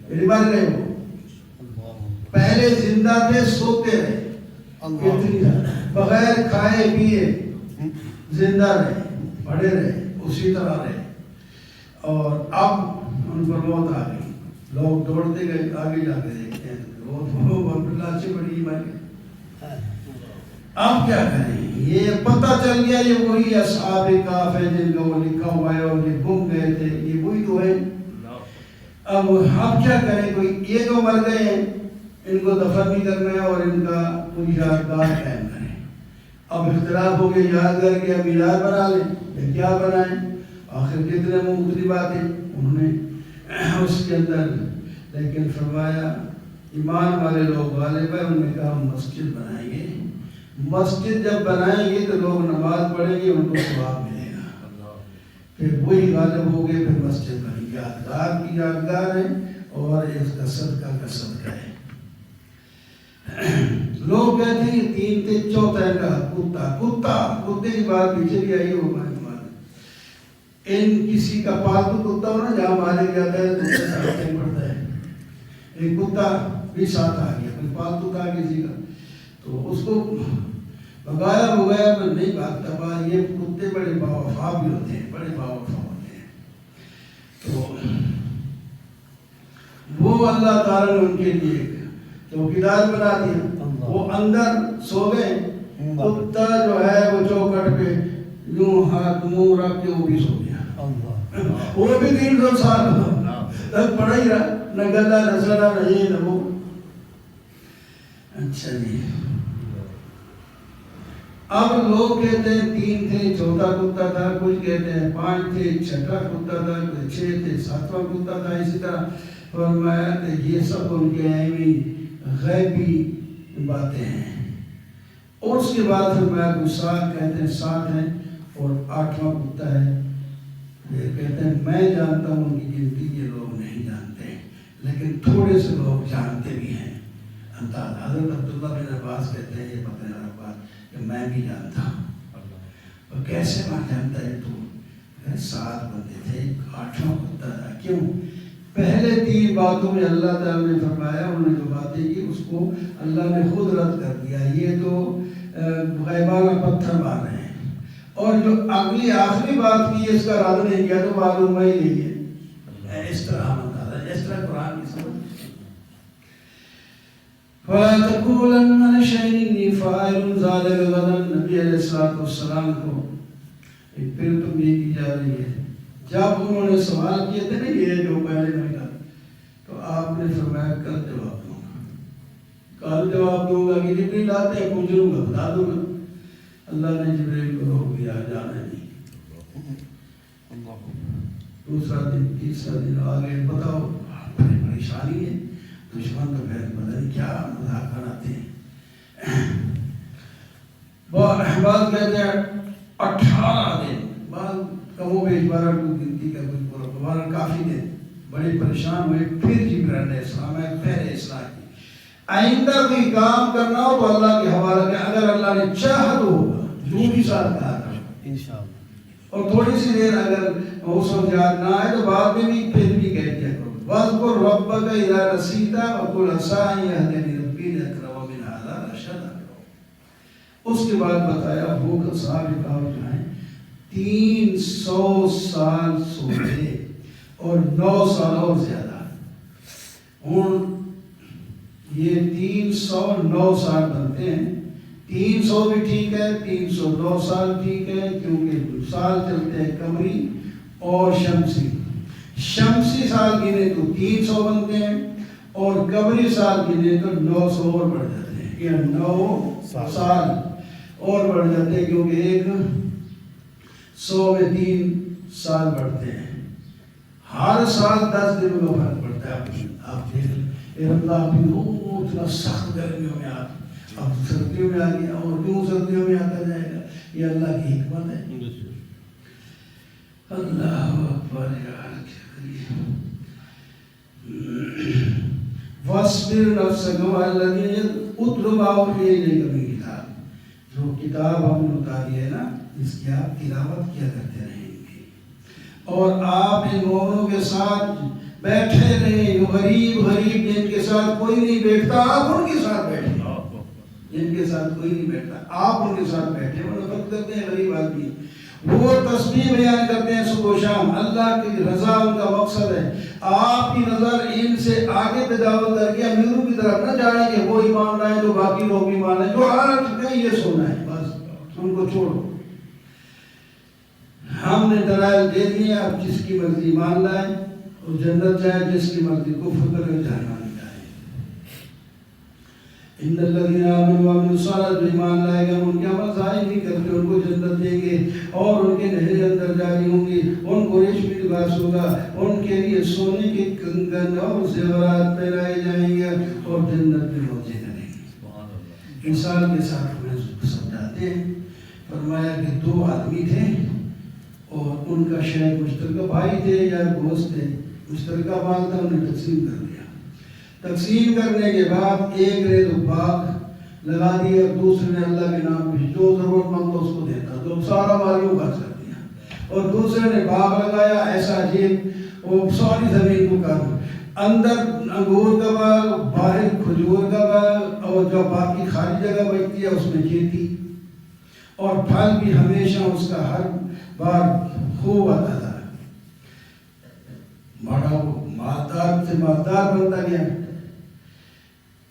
B: میری بات رہے، وہ پہلے زندہ تھے، سوتے رہے، بغیر کھائے پیے زندہ رہے، بڑے رہے، اسی طرح رہے. اور اب ان پر موت آ گئی، لوگ دوڑتے گئے، آگے جا کے دیکھتے ہیں وہ لاچیں بڑی مر گئی. اب کیا کریں؟ یہ پتہ چل گیا یہ وہی اصحاب کہف ہے جن کا وہ لکھا ہوا ہے اور یہ گم گئے تھے، یہ وہی تو ہے. اب کیا کریں؟ کوئی یہ تو مر گئے ہیں، ان کو دفن بھی کرنا ہے اور ان کا کوئی یادگار قائم کریں. اب اختلاف ہو گیا یادگار کے اب یاد بنا لیں یا کیا بنائیں. آخر کتنے مختلف باتیں انہوں نے اس کے اندر، لیکن فرمایا ایمان والے لوگ غالب ہیں، انہوں نے کہا ہم مسجد بنائیں گے. مسجد جب بنائیں گے تو لوگ نماز پڑھیں گے، ان کو ثواب ملے گا. پھر وہی غالب ہو گئے، پھر مسجد بنی. یادگار کی یادگار ہے اور اس کا صدقہ کا صدقہ ہے. لوگ کہتے ہیں یہ 3 تھے، چوتھا کا کتے کی بات پیچھے بھی آئی ہو. ان کسی کا پالتو کتا ہو نا، جہاں مارے جاتا ہے تو ساتھ پڑتا ہے. ایک کتا بھی ساتھ آ گیا، کوئی پالتو تھا کسی کا، تو اس کو بگایا پر نہیں بھاگتا. یہ کتے بڑے باوفا بھی ہوتے ہیں، بڑے باوفا ہوتے ہیں. تو وہ اللہ تعالیٰ نے ان کے لیے چوکیدار بنا دیا. وہ اندر سو گئے، کتا جو ہے وہ چوکٹ پہ یوں ہاتھ منہ رکھ کے وہ بھی سو گیا. وہ بھی 300 سال تک پڑا ہی رہا، نہ گلا نہ سڑا نہ یہ نہ وہ. اچھا جی، اب لوگ کہتے ہیں 3 تھے، چوتھا کتا تھا، کچھ کہتے ہیں 5 تھے، چھٹا کتا تھا، 6 تھے، 7واں کتا تھا. اسی طرح فرمایا کہ یہ سب ان کے ایمی غیبی باتیں ہیں. اور اس کے بعد فرمایا کہ 7 کہتے ہیں 7 ہیں اور 8واں کتا ہے. یہ کہتے ہیں میں جانتا ہوں ان کی گنتی یہ لوگ نہیں جانتے، لیکن تھوڑے سے لوگ جانتے بھی ہیں. حضرت عبداللہ بن عباس کہتے ہیں یہ پتہ ہے بات کہ میں بھی جانتا ہوں. اور کیسے میں جانتا ہے تو 7 بندے تھے، 8واں کتا تھا. کیوں؟ پہلے 3 باتوں میں اللہ تعالیٰ نے فرمایا، انہوں نے جو باتیں کی اس کو اللہ نے خود رد کر دیا. یہ تو غیبانہ پتھر مار رہے ہیں. اور جو اگلی آخری بات کی اس کا رد نہیں کیا تو معلوم ہی نہیں ہے. اس طرح بتا ہے، اس طرح قرآن کی سمجھ. فَلَا تَقُولَنَّ لِشَيْءٍ إِنِّي فَاعِلٌ ذَلِكَ غَدًا. نبی علیہ السلام کو پھر تنبیہ کی جا رہی ہے. جب انہوں نے سوال کیے تھے نا یہ جو پہلے میں کہا، تو آپ نے فرمایا کل جواب دوں گا، کل جواب دوں گا. کہ جبریل آتے ہیں پوچھوں گا بتا دوں گا. اللہ نے جبریل کو روک دیا، جانا نہیں. دوسرا دن، تیسرا دن آگے، بتاؤ بڑی پریشانی ہے. دشمن تو پھر پتہ نہیں کیا مذاق بناتے ہیں. بعض کہتے ہیں 18 دن، بعض کم و بیش 12 کو گنتی کا کچھ پورا 12 کافی دن. بڑے پریشان ہوئے. پھر جبرائیل علیہ السلام ہے پہلے اصلاح کی. آئندہ کوئی کام کرنا ہو تو اللہ کے حوالہ کہ اگر اللہ نے چاہا تو ہوگا، جو بھی ساتھ کہا انشاءاللہ. اور تھوڑی سی دیر اگر اس وقت یاد نہ آئے تو بعد میں بھی پھر بھی کہہ دیا کرو وَاذْكُرْ رَبَّكَ إِذَا نَسِيتَ وَقُلْ عَسَىٰ أَن يَهْدِيَنِي رَبِّي لِأَقْرَبَ مِنْ هَٰذَا رَشَدًا. اس کے بعد بتایا وہ اصحاب کہف جو ہیں 300 سال سوتے اور 9 سال اور زیادہ. ہوں یہ 309 سال بنتے ہیں. 300 بھی ٹھیک ہے، 309 سال ٹھیک ہے، کیونکہ سال چلتے ہیں قمری اور شمسی. شمسی سال گنے تو 300 بنتے ہیں اور قمری سال گنے تو 900 اور بڑھ جاتے ہیں، یا 9 سال اور بڑھ جاتے ہیں، کیونکہ ایک 100 میں 3 سال بڑھتے ہیں. ہر سال 10 دن کا فرق پڑتا ہے. آپ دیکھ لیں اللہ اتنا سخت گرمیوں میں آپ اب سردیوں میں آ گیا اور کیوں سردیوں میں آتا جائے گا. یہ اللہ کی حکمت ہے. اللہ اکبر. یار کیا کریے. وَاصْبِرْ نَفْسَكَ مَعَ الَّذِينَ اُتْلُو مَا أُوحِيَ إِلَيْكَ مِنَ الْكِتَابِ. جو کتاب ہم نے اتاری ہے نا، اس کی آپ تلاوت کیا کرتے رہیں گے اور آپ ان مومنوں کے ساتھ بیٹھے رہیں. غریب جن کے ساتھ کوئی نہیں بیٹھتا آپ ان کے ساتھ بیٹھیں. جن کے ساتھ کوئی نہیں بیٹھتا، آپ ان کے ساتھ بیٹھے، وہ نفرت کرتے ہیں غریب آدمی، وہ تسبیح بیان کرتے ہیں صبح و شام، اللہ کی رضا ان کا مقصد ہے۔ آپ کی نظر ان سے آگے پہ دعوت کر کے امیروں کی طرف نہ جائیں کہ وہ ایمان لائیں تو باقی لوگ بھی مان لیں، جو آ چکے ہیں یہ سونا ہے، بس ان کو چھوڑو۔ ہم نے دلائل دے دیے، اب جس کی مرضی مان لائے اور جنت جائے، جس کی مرضی کفر کرے جہنم جائے۔ ان الذین آمنوا وعملوا الصالحات، جو ایمان لائے گا ان کے عمل ضائع نہیں کرتے، ان کو جنت دیں گے اور ان کے نہریں اندر جاری ہوں گی، ان کو ریشمی لباس ہوگا، ان کے لیے سونے کے کنگن اور زیورات پہنائے جائیں گے اور جنت میں موجے کریں گے۔ مثال کے ساتھ ہمیں سمجھاتے ہیں، فرمایا کہ دو آدمی تھے اور ان کا شاید مشترکہ بھائی تھے یا دوست تھے، مشترکہ مال تھا، انہیں تقسیم کر دیا۔ تقسیم کرنے کے بعد ایک نے تو باغ لگا دیا، دوسرے نے اللہ کے نام پہ جو ضرورت مند اس کو دیتا، تو سارا مال یوں خرچ کر دیا۔ اور دوسرے نے باغ لگایا ایسا عجیب، وہ ساری زمین کو کر، اندر انگور کا باغ، باہر کھجور کا باغ، اور جو باقی خالی جگہ بچتی ہے اس میں کھیتی، اور پھل بھی ہمیشہ اس کا ہر بار خوب آتا تھا۔ بڑا وہ مالدار سے مالدار بنتا گیا۔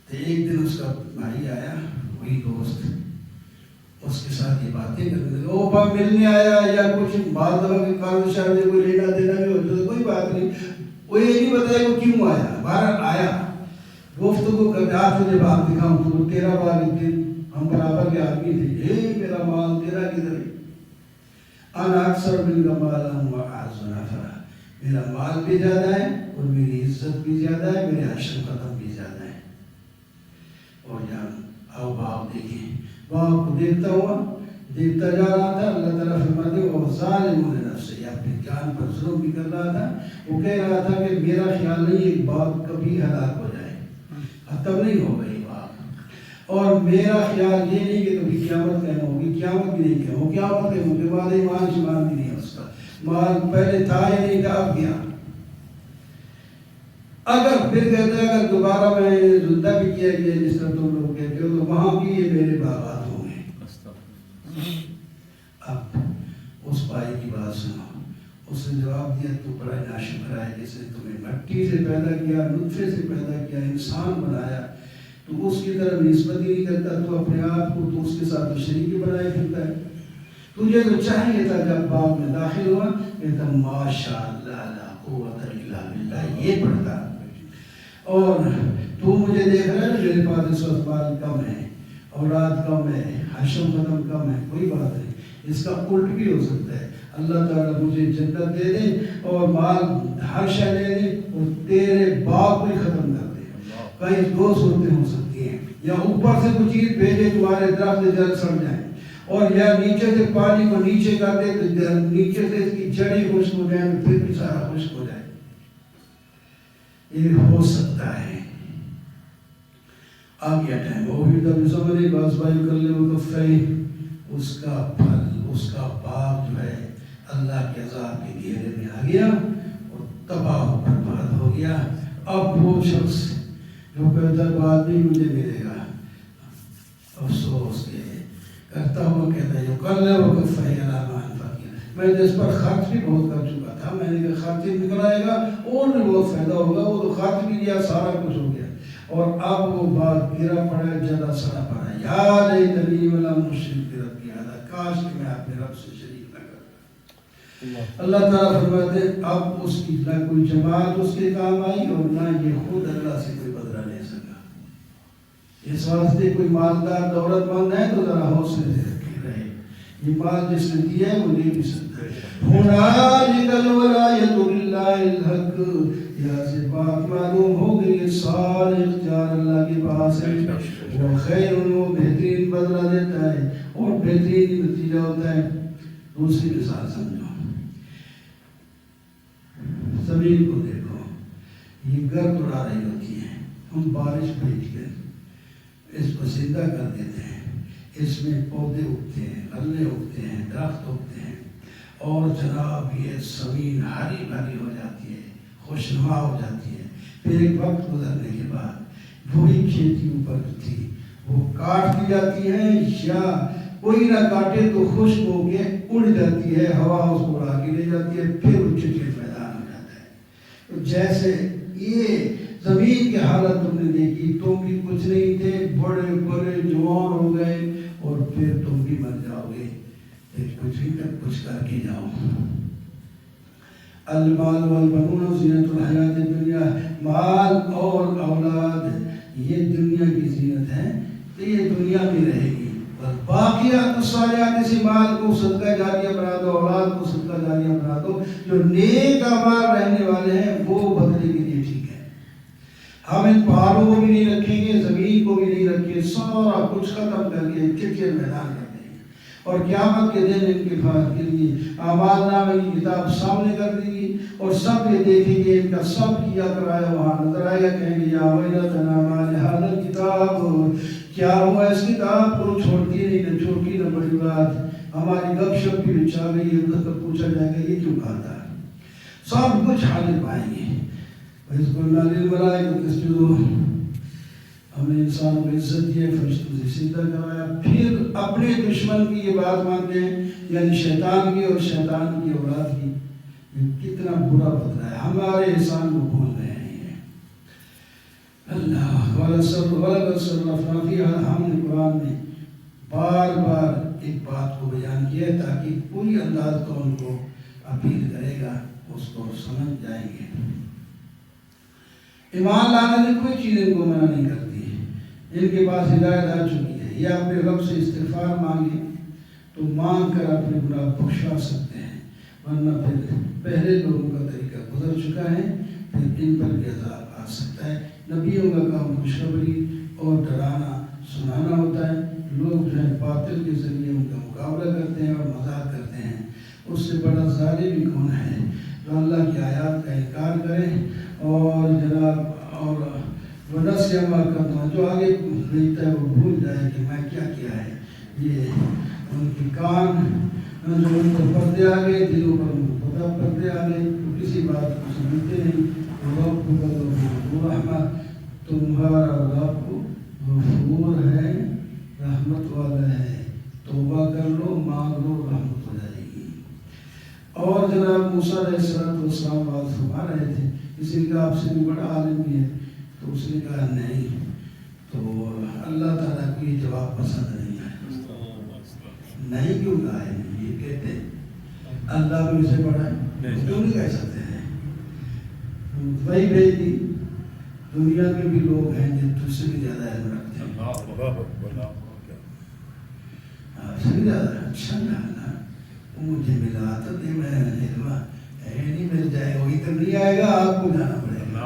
B: تو ایک دن اس کا بھائی آیا، وہی دوست، اس کے ساتھ یہ باتیں کرنے لگا، وہ باپ ملنے آیا یا کچھ بال دفعہ کے کارو شاید کوئی لینا دینا بھی ہوتا تو کوئی بات نہیں، وہ یہ نہیں بتایا وہ کیوں آیا، باہر آیا، گفتگو کر آج تجھے باغ دکھاؤں، تو تیرا باغ، ہم برابر کے آدمی تھے، اے میرا مال تیرا کدھر ہے؟ انا اکثر من کا مال ہوں واعز نفرا، میرا مال بھی زیادہ ہے اور میری عزت بھی زیادہ ہے، میرے عشر ختم بھی زیادہ ہے۔ اور جان آؤ باغ دیکھیں، باغ کو دیکھتا ہوا، دیکھتا جا رہا تھا، اللہ تعالیٰ فرماتے ہیں وہ ظالم لنفسہ، یا اپنی جان پر ظلم بھی کر رہا تھا۔ وہ کہہ رہا تھا کہ میرا خیال نہیں ایک باغ کبھی ہلاک ہو جائے، ختم نہیں ہوگا یہ باغ، اور میرا خیال یہ نہیں کہ کبھی قیامت قائم ہوگی، قیامت بھی نہیں قائم ہوگی، قیامت قائم ہوگی بعد ایمان شمان بھی نہیں ہے، اس کا مال پہلے تھا یا نہیں تھا، اب گیا۔ اگر پھر کہتا ہے اگر دوبارہ میں زندہ بھی کیا گیا جس طرح تم لوگ کہتے ہو تو وہاں بھی یہ میرے باغات ہوں گے۔ اب اس بھائی کی بات سنو، اس نے جواب دیا تو بڑا ناشکر ہے، جس نے تمہیں مٹی سے پیدا کیا، نطفے سے پیدا کیا، انسان بنایا، تو اس کی طرف نسبت ہی نہیں کرتا، تو اپنے آپ کو تو اس کے ساتھ شریک بنائے پھرتا ہے۔ تجھے تو چاہیے تھا جب باغ میں داخل ہوا کہتا ماشاء اللہ لا قوت الا باللہ، یہ پڑھتا، اور تو مجھے دیکھ رہا ہے میرے پاس اس وقت مال کم ہے، اولاد کم ہے، حشم ختم کم ہے، کوئی بات نہیں، اس کا الٹ بھی ہو سکتا ہے، اللہ تعالیٰ مجھے جنت دے دے اور مال ہر شے دے دے اور تیرے باغ کو ہی ختم کر دے۔ کئی دو صورتیں ہو سکتی ہیں، یا اوپر سے کوئی چیز بھیجے تمہارے درخت جل سڑ جائیں، اور یا نیچے سے پانی کو نیچے کر دے تو نیچے سے اس کی جڑیں خشک ہو جائیں، پھر بھی سارا خشک ہو جائے، یہ ہو سکتا ہے۔ آ گیا ٹائم، وہ بھی تب سمجھے باز بھائی کر لے وہ کفائی، اس کا پھل، اس کا باغ جو ہے اللہ کے عذاب کے گھیرے میں آ گیا اور تباہ و برباد ہو گیا۔ اب وہ شخص جو کہتا ہے بعد نہیں مجھے ملے گا، افسوس کے کرتا ہوا کہتا ہے جو کر لے وہ کفائی علامان فقیر، میں جس پر خرچ بھی بہت کر چکا تھا، میں نے کہا خرچ نکل آئے گا اور بھی بہت فائدہ ہوگا، وہ تو خرچ بھی کیا، سارا کچھ ہو گیا، اور اب وہ بات گرا پڑا ہے، جدا سڑا پڑا ہے، یا لیتنی ولم اشرک بربی احدا، کاش کہ میں اپنے رب سے شریک نہ کرتا۔ اللہ تعالیٰ فرماتے ہیں اب اس کی نہ کوئی جماعت اس کے کام آئی اور نہ یہ خود اللہ سے کوئی بدلہ لے سکا۔ اس واسطے کوئی مالدار دولت مند ہے تو ذرا حوصلے سے رہے، یہ مال جس نے دیا ہے وہ لے بھی سکتا ہے۔ ہنالک الولایۃ للہ الحق، یہاں سے بات معلوم ہو گئی کہ سارے اختیار اللہ کے پاس ہے، وہ خیر وہ بہترین بدلہ دیتا ہے اور بہترین نتیجہ ہوتا ہے۔ دوسری مثال سمجھو، زمین کو دیکھو، یہ گرد اڑا رہی ہوتی ہے، ہم بارش بھیج کے اس کو زندہ کر دیتے ہیں، اس میں پودے اگتے ہیں، غلے اگتے ہیں، درخت اگتے ہیں، اور جناب یہ زمین ہری بھری ہو جاتی ہے، خوشنما ہو جاتی ہے۔ پھر ایک وقت گزرنے کے بعد وہی کھیتی اوپر تھی، وہ کاٹ دی جاتی ہیں یا کوئی نہ کاٹے تو خشک ہو کے اڑ جاتی ہے، ہوا اس کو اڑا کے لے جاتی ہے، پھر وہ چٹل میدان ہو جاتا ہے۔ تو جیسے یہ زمین کی حالت تم نے دیکھی، تم بھی کچھ نہیں تھے، بڑے بڑے جوان ہو گئے اور پھر تم بھی مر جاؤ گے، کچھ بھی کچھ کر کے جاؤ۔ المال والبنون زینت الحیات الدنیا، مال اور اولاد یہ دنیا کی زینت ہے، تو یہ دنیا میں رہے گی۔ باقیات الصالحات، اسی مال کو صدقہ جاریہ بنا دو، اولاد کو صدقہ جاریہ بنا دو، جو نیک اعمال رہنے والے ہیں وہ بدلے کے لیے ٹھیک ہے۔ ہم ان پہاڑوں کو بھی نہیں رکھیں گے، زمین کو بھی نہیں رکھیں گے، سارا کچھ ختم کر کے چٹل میدان کر دیں گے، اور قیامت کے دن ان کے کے لیے اعمال نامہ کی کتاب سامنے کر دی گی، اور سب یہ دیکھیں گے، ان کا سب کیا کرایا وہاں نظر آئے گا، کہیں گے یا ویلتنا ما لہذا الکتاب، کیا ہوا اس کتاب کو چھوڑتی نہیں، نہ چھوٹی نہ بڑی بات، ہماری گپ شپ بھی بچا گئی ہے، ان کو پوچھا جائے گا یہ کیوں کہا تھا، سب کچھ حاضر پائیں گے۔ وَإِذْ قُلْنَا لِلْمَلَائِكَةِ اسْجُدُوا، ہم نے انسان کو عزت دی ہے، فرشتوں سے سجدہ کرایا، پھر اپنے دشمن کی یہ بات مانتے ہیں، یعنی شیطان کی اور شیطان کی اولاد کی، یہ کتنا برا بدلا ہے، ہمارے احسان کو بھول گئے ہیں۔ اللہ وَلَقَدْ صَرَّفْنَا فِي هَذَا، ہم نے قرآن میں بار بار ایک بات کو بیان کیا ہے تاکہ پوری انداز کو ان کو اپیل کرے گا، اس کو سمجھ جائیں گے۔ ایمان لانے میں کوئی چیز ان کو منع نہیں کرتی ہے، ان کے پاس ہدایت آ چکی ہے، یہ اپنے رب سے استغفار مانگے تو مانگ کر اپنے گناہ بخشوا سکتے ہیں، ورنہ پھر پہلے لوگوں کا طریقہ گزر چکا ہے، پھر ان پر بھی عذاب آ سکتا ہے۔ نبیوں کا کام خوشخبری اور ڈرانا سنانا ہوتا ہے، لوگ جو ہے باطل کے ذریعے ان کا مقابلہ کرتے ہیں اور مذاق کرتے ہیں، اس سے بڑا ظالم بھی کون ہے جو اللہ کی آیات کا انکار کرے اور جناب اور ونسی ما قدم، جو آگے بھیجتا ہے وہ بھول جائے کہ میں کیا کیا ہے۔ یہ ان کی کان جو ان کو پردے آ گئے، دلوں پر ان کو پتہ پردے آ گئے، تو کسی بات کو سمجھتے نہیں۔ رب رحمت، تمہارا رب غفور ہے، رحمت والا ہے، توبہ کر لو، مانگ لو، رحمت ہو جائے گی۔ اور جناب موسیٰ علیہ السلام بات فرما رہے تھے، کسی نے کہا آپ سے بھی بڑا عالم بھی ہے، تو اس نے کہا نہیں، تو اللہ تعالیٰ کو یہ جواب پسند نہیں ہے۔ نہیں کیوں کہا ہے، یہ کہتے اللہ کو اسے بڑا ہے، کیوں نہیں کہہ سکتے ہیں؟ وہی بھیج دی، دنیا میں بھی لوگ ہیں جو تجھ سے بھی زیادہ علم رکھتے ہیں، آپ سے بھی زیادہ اچھا اللہ مجھے ملا تو نہیں، میں علم نہیں مل جائے گا، وہی تو نہیں آئے گا، آپ کو جانا پڑے گا۔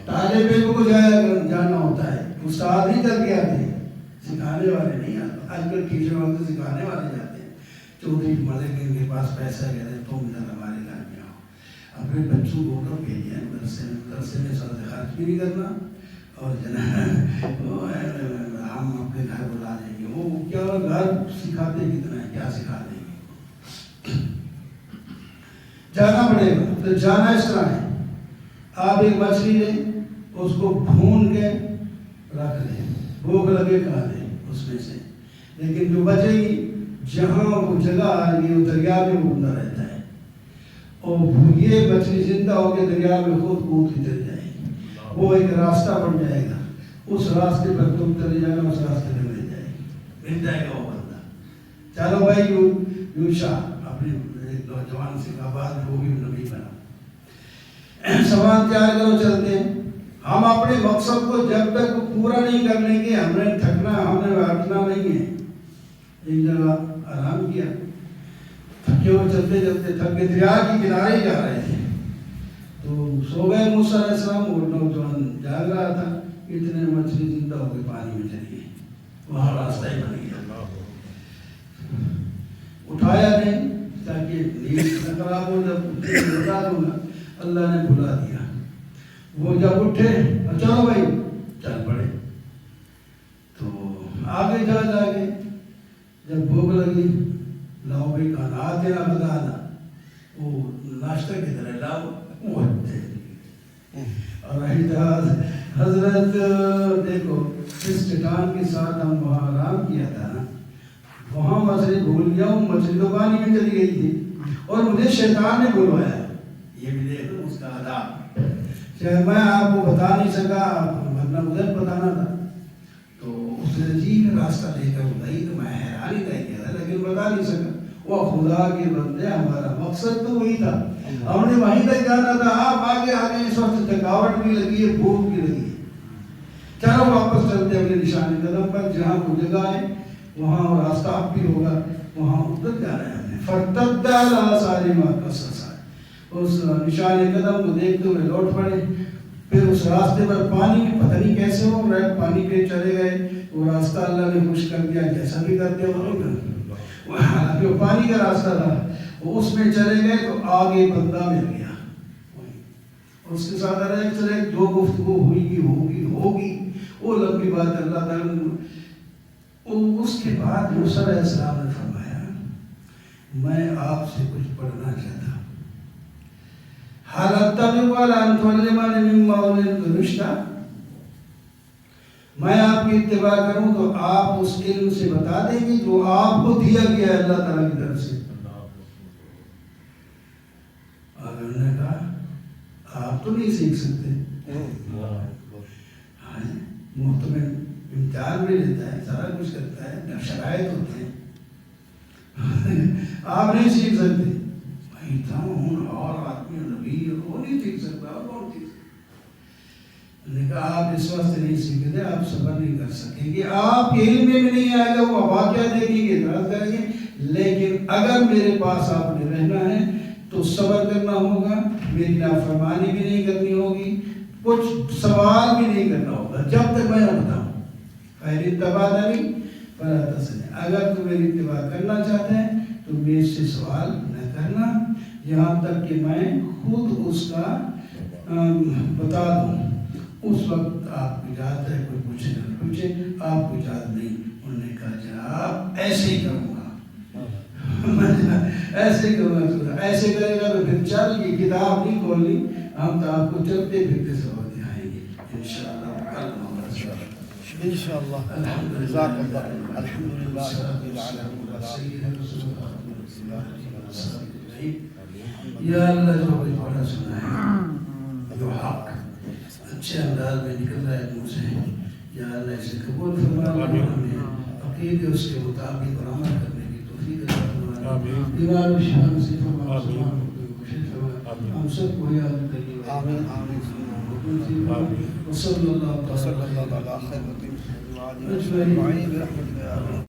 B: طالب علم کو جانا ہوتا ہے، استاد ہی کر کے آتے ہیں، سکھانے والے نہیں آتے۔ آج کل ٹیچر والے سکھانے والے جاتے ہیں، چودھری ملک ان کے پاس پیسہ کہتے ہیں تم ذرا ہمارے گھر میں آؤ، اپنے بچوں کو تو بھیجیں مدرسے میں سرد خرچ بھی نہیں کرنا، اور جناب ہم اپنے گھر بلا دیں گے، وہ کیا گھر سکھاتے کتنا ہے، کیا سکھا دیں گے، جانا پڑے گا۔ تو جانا اس طرح ہے، آپ ایک مچھلی لیں، اس کو بھون کے رکھ دیں، بھوک لگے کھا دیں اس میں سے، لیکن جو بچے گی جہاں وہ جگہ آ گئی وہ دریا میں گھومتا رہتا ہے، اور یہ مچھلی زندہ ہو کے دریا میں خود کود کے چل جائے گی، وہ ایک راستہ بن جائے گا، اس راستے پر تم چلے جانا، اس راستے میں مل جائے گی، مل جائے گا وہ بندہ۔ چلو بھائی یوشا اپنے نوجوان سے کہا بعد وہ بھی نبی بنا، سامان تیار کرو چلتے ہیں۔ ہم اپنے مقصد کو جب تک پورا نہیں کر لیں گے، ہم نے تھکنا، ہم نے ہٹنا نہیں ہے۔ ایک جگہ آرام کیا، تھکے ہوئے چلتے چلتے تھک کے دریا کے کنارے جا رہے تھے، تو سو گئے موسیٰ علیہ السلام، وہ نوجوان جاگ رہا تھا، اتنے مچھلی زندہ ہو کے پانی میں چلی گئی، وہاں راستہ ہی بن گیا، اٹھایا نہیں تاکہ نیند نہ خراب ہو، جب بتا دوں گا، اللہ نے بلا دیا۔ وہ جب اٹھے، چلو بھائی چل پڑے، تو آگے جا کے جب بھوک لگی، لاؤ بھائی کھانا، آتے نہ بتانا، وہ ناشتہ کی طرح لاؤ، اور رہی حضرت دیکھو جس چٹان کے ساتھ ہم وہاں آرام کیا تھا نا، وہاں مچھلی بھول گیا ہوں، مچھلی تو پانی میں چلی گئی تھی اور مجھے شیطان نے بلوایا. یہ بھی دیکھو اس کا عذاب. شاید میں آپ کو بتا نہیں سکا، ورنہ ادھر بتانا تھا. تو اس نے عجیب راستہ لے کر بتائی تو میں حیران ہی رہ گیا تھا، لیکن بتا نہیں سکا. وہ خدا کے بندے، ہمارا مقصد تو وہی تھا، ہم نے وہیں تک جانا تھا. آپ آگے آگے اس وقت تھکاوٹ بھی لگی ہے، بھوک بھی لگی ہے. چلو واپس چلتے اپنے نشان قدم پر. جہاں وہ جگہ ہے وہاں راستہ اب بھی ہوگا، وہاں ادھر جانا ہے ہمیں. فرتد علی آثارہما قصصا، اس نشان قدم کو دیکھتے ہوئے لوٹ پڑے. پھر اس راستے پر پانی پتہ نہیں کیسے ہو رہا ہے، پانی پہ چلے گئے. وہ راستہ اللہ نے خوش کر دیا، جیسا بھی کر دیا وہ حالانکہ وہ پانی کا راستہ تھا. وہ اس میں چلے گئے تو آگے بندہ مل گیا، اس کے ساتھ چلے. جو گفتگو ہوگی وہ لمبی بات اللہ تعالیٰ نے. اس کے بعد موسیٰ علیہ السلام نے فرمایا میں آپ سے کچھ پڑھنا چاہتا ہوں. حال اتبعک علی ان تعلمنی مما علمت رشدا، میں آپ کی اتباع کروں تو آپ اس علم سے بتا دیں گے جو آپ کو دیا گیا ہے اللہ تعالیٰ کی طرف سے. اور انہوں نے کہا آپ تو نہیں سیکھ سکتے. محتمل امتحان بھی لیتا ہے، سارا کچھ کرتا ہے، شرائط ہوتے ہیں، آپ نہیں سیکھ سکتے. بھائی تھا اور آدمی نبی وہ نہیں سیکھ سکتا، اور کون سیکھ سکتا. نے کہا آپ اس واسطے نہیں سیکھیں گے، آپ صبر نہیں کر سکیں گے، آپ کے علم میں بھی نہیں آئے گا. وہ واقعہ دیکھیں گے، اعتراض کریں گے، لیکن اگر میرے پاس آپ نے رہنا ہے تو صبر کرنا ہوگا، میری نافرمانی بھی نہیں کرنی ہوگی، کچھ سوال بھی نہیں کرنا ہوگا جب تک میں نہ بتاؤں. خیر اتبعتنی فلا تسألنی، اگر تم میری اتباع کرنا چاہتے ہیں تو میرے سے سوال نہ کرنا یہاں تک کہ میں خود اس کا بتا دوں. اس وقت آپ کو اجازت ہے، کوئی پوچھے نہ پوچھے، آپ کو اجازت نہیں. انہوں نے کہا جناب ایسے ہی کروں گا، ایسے کروں گا. ایسے کرے گا تو پھر چل یہ کتاب نہیں کھولنی، ہم تو آپ کو چلتے پھرتے سبق دکھائیں گے انشاءاللہ.
C: انشاءاللہ. جزاک اللہ. الحمدللہ رب العالمین.
B: یا اللہ جو کوئی پڑھا سنا ہے جو حق اچھے انداز میں نکل رہا ہے تم سے، یا اللہ اسے قبول فرما، ہمیں عقیدے اس کے مطابق اور عمل کرنے کی توفیق عطا فرما. دیوار و شفا نصیب فرما، ہم سب کو یاد کریے.
C: آمین آمین.
B: وصلی اللہ
C: وصلی اللہ علی خیر خلقہ اجمعین برحمتک یا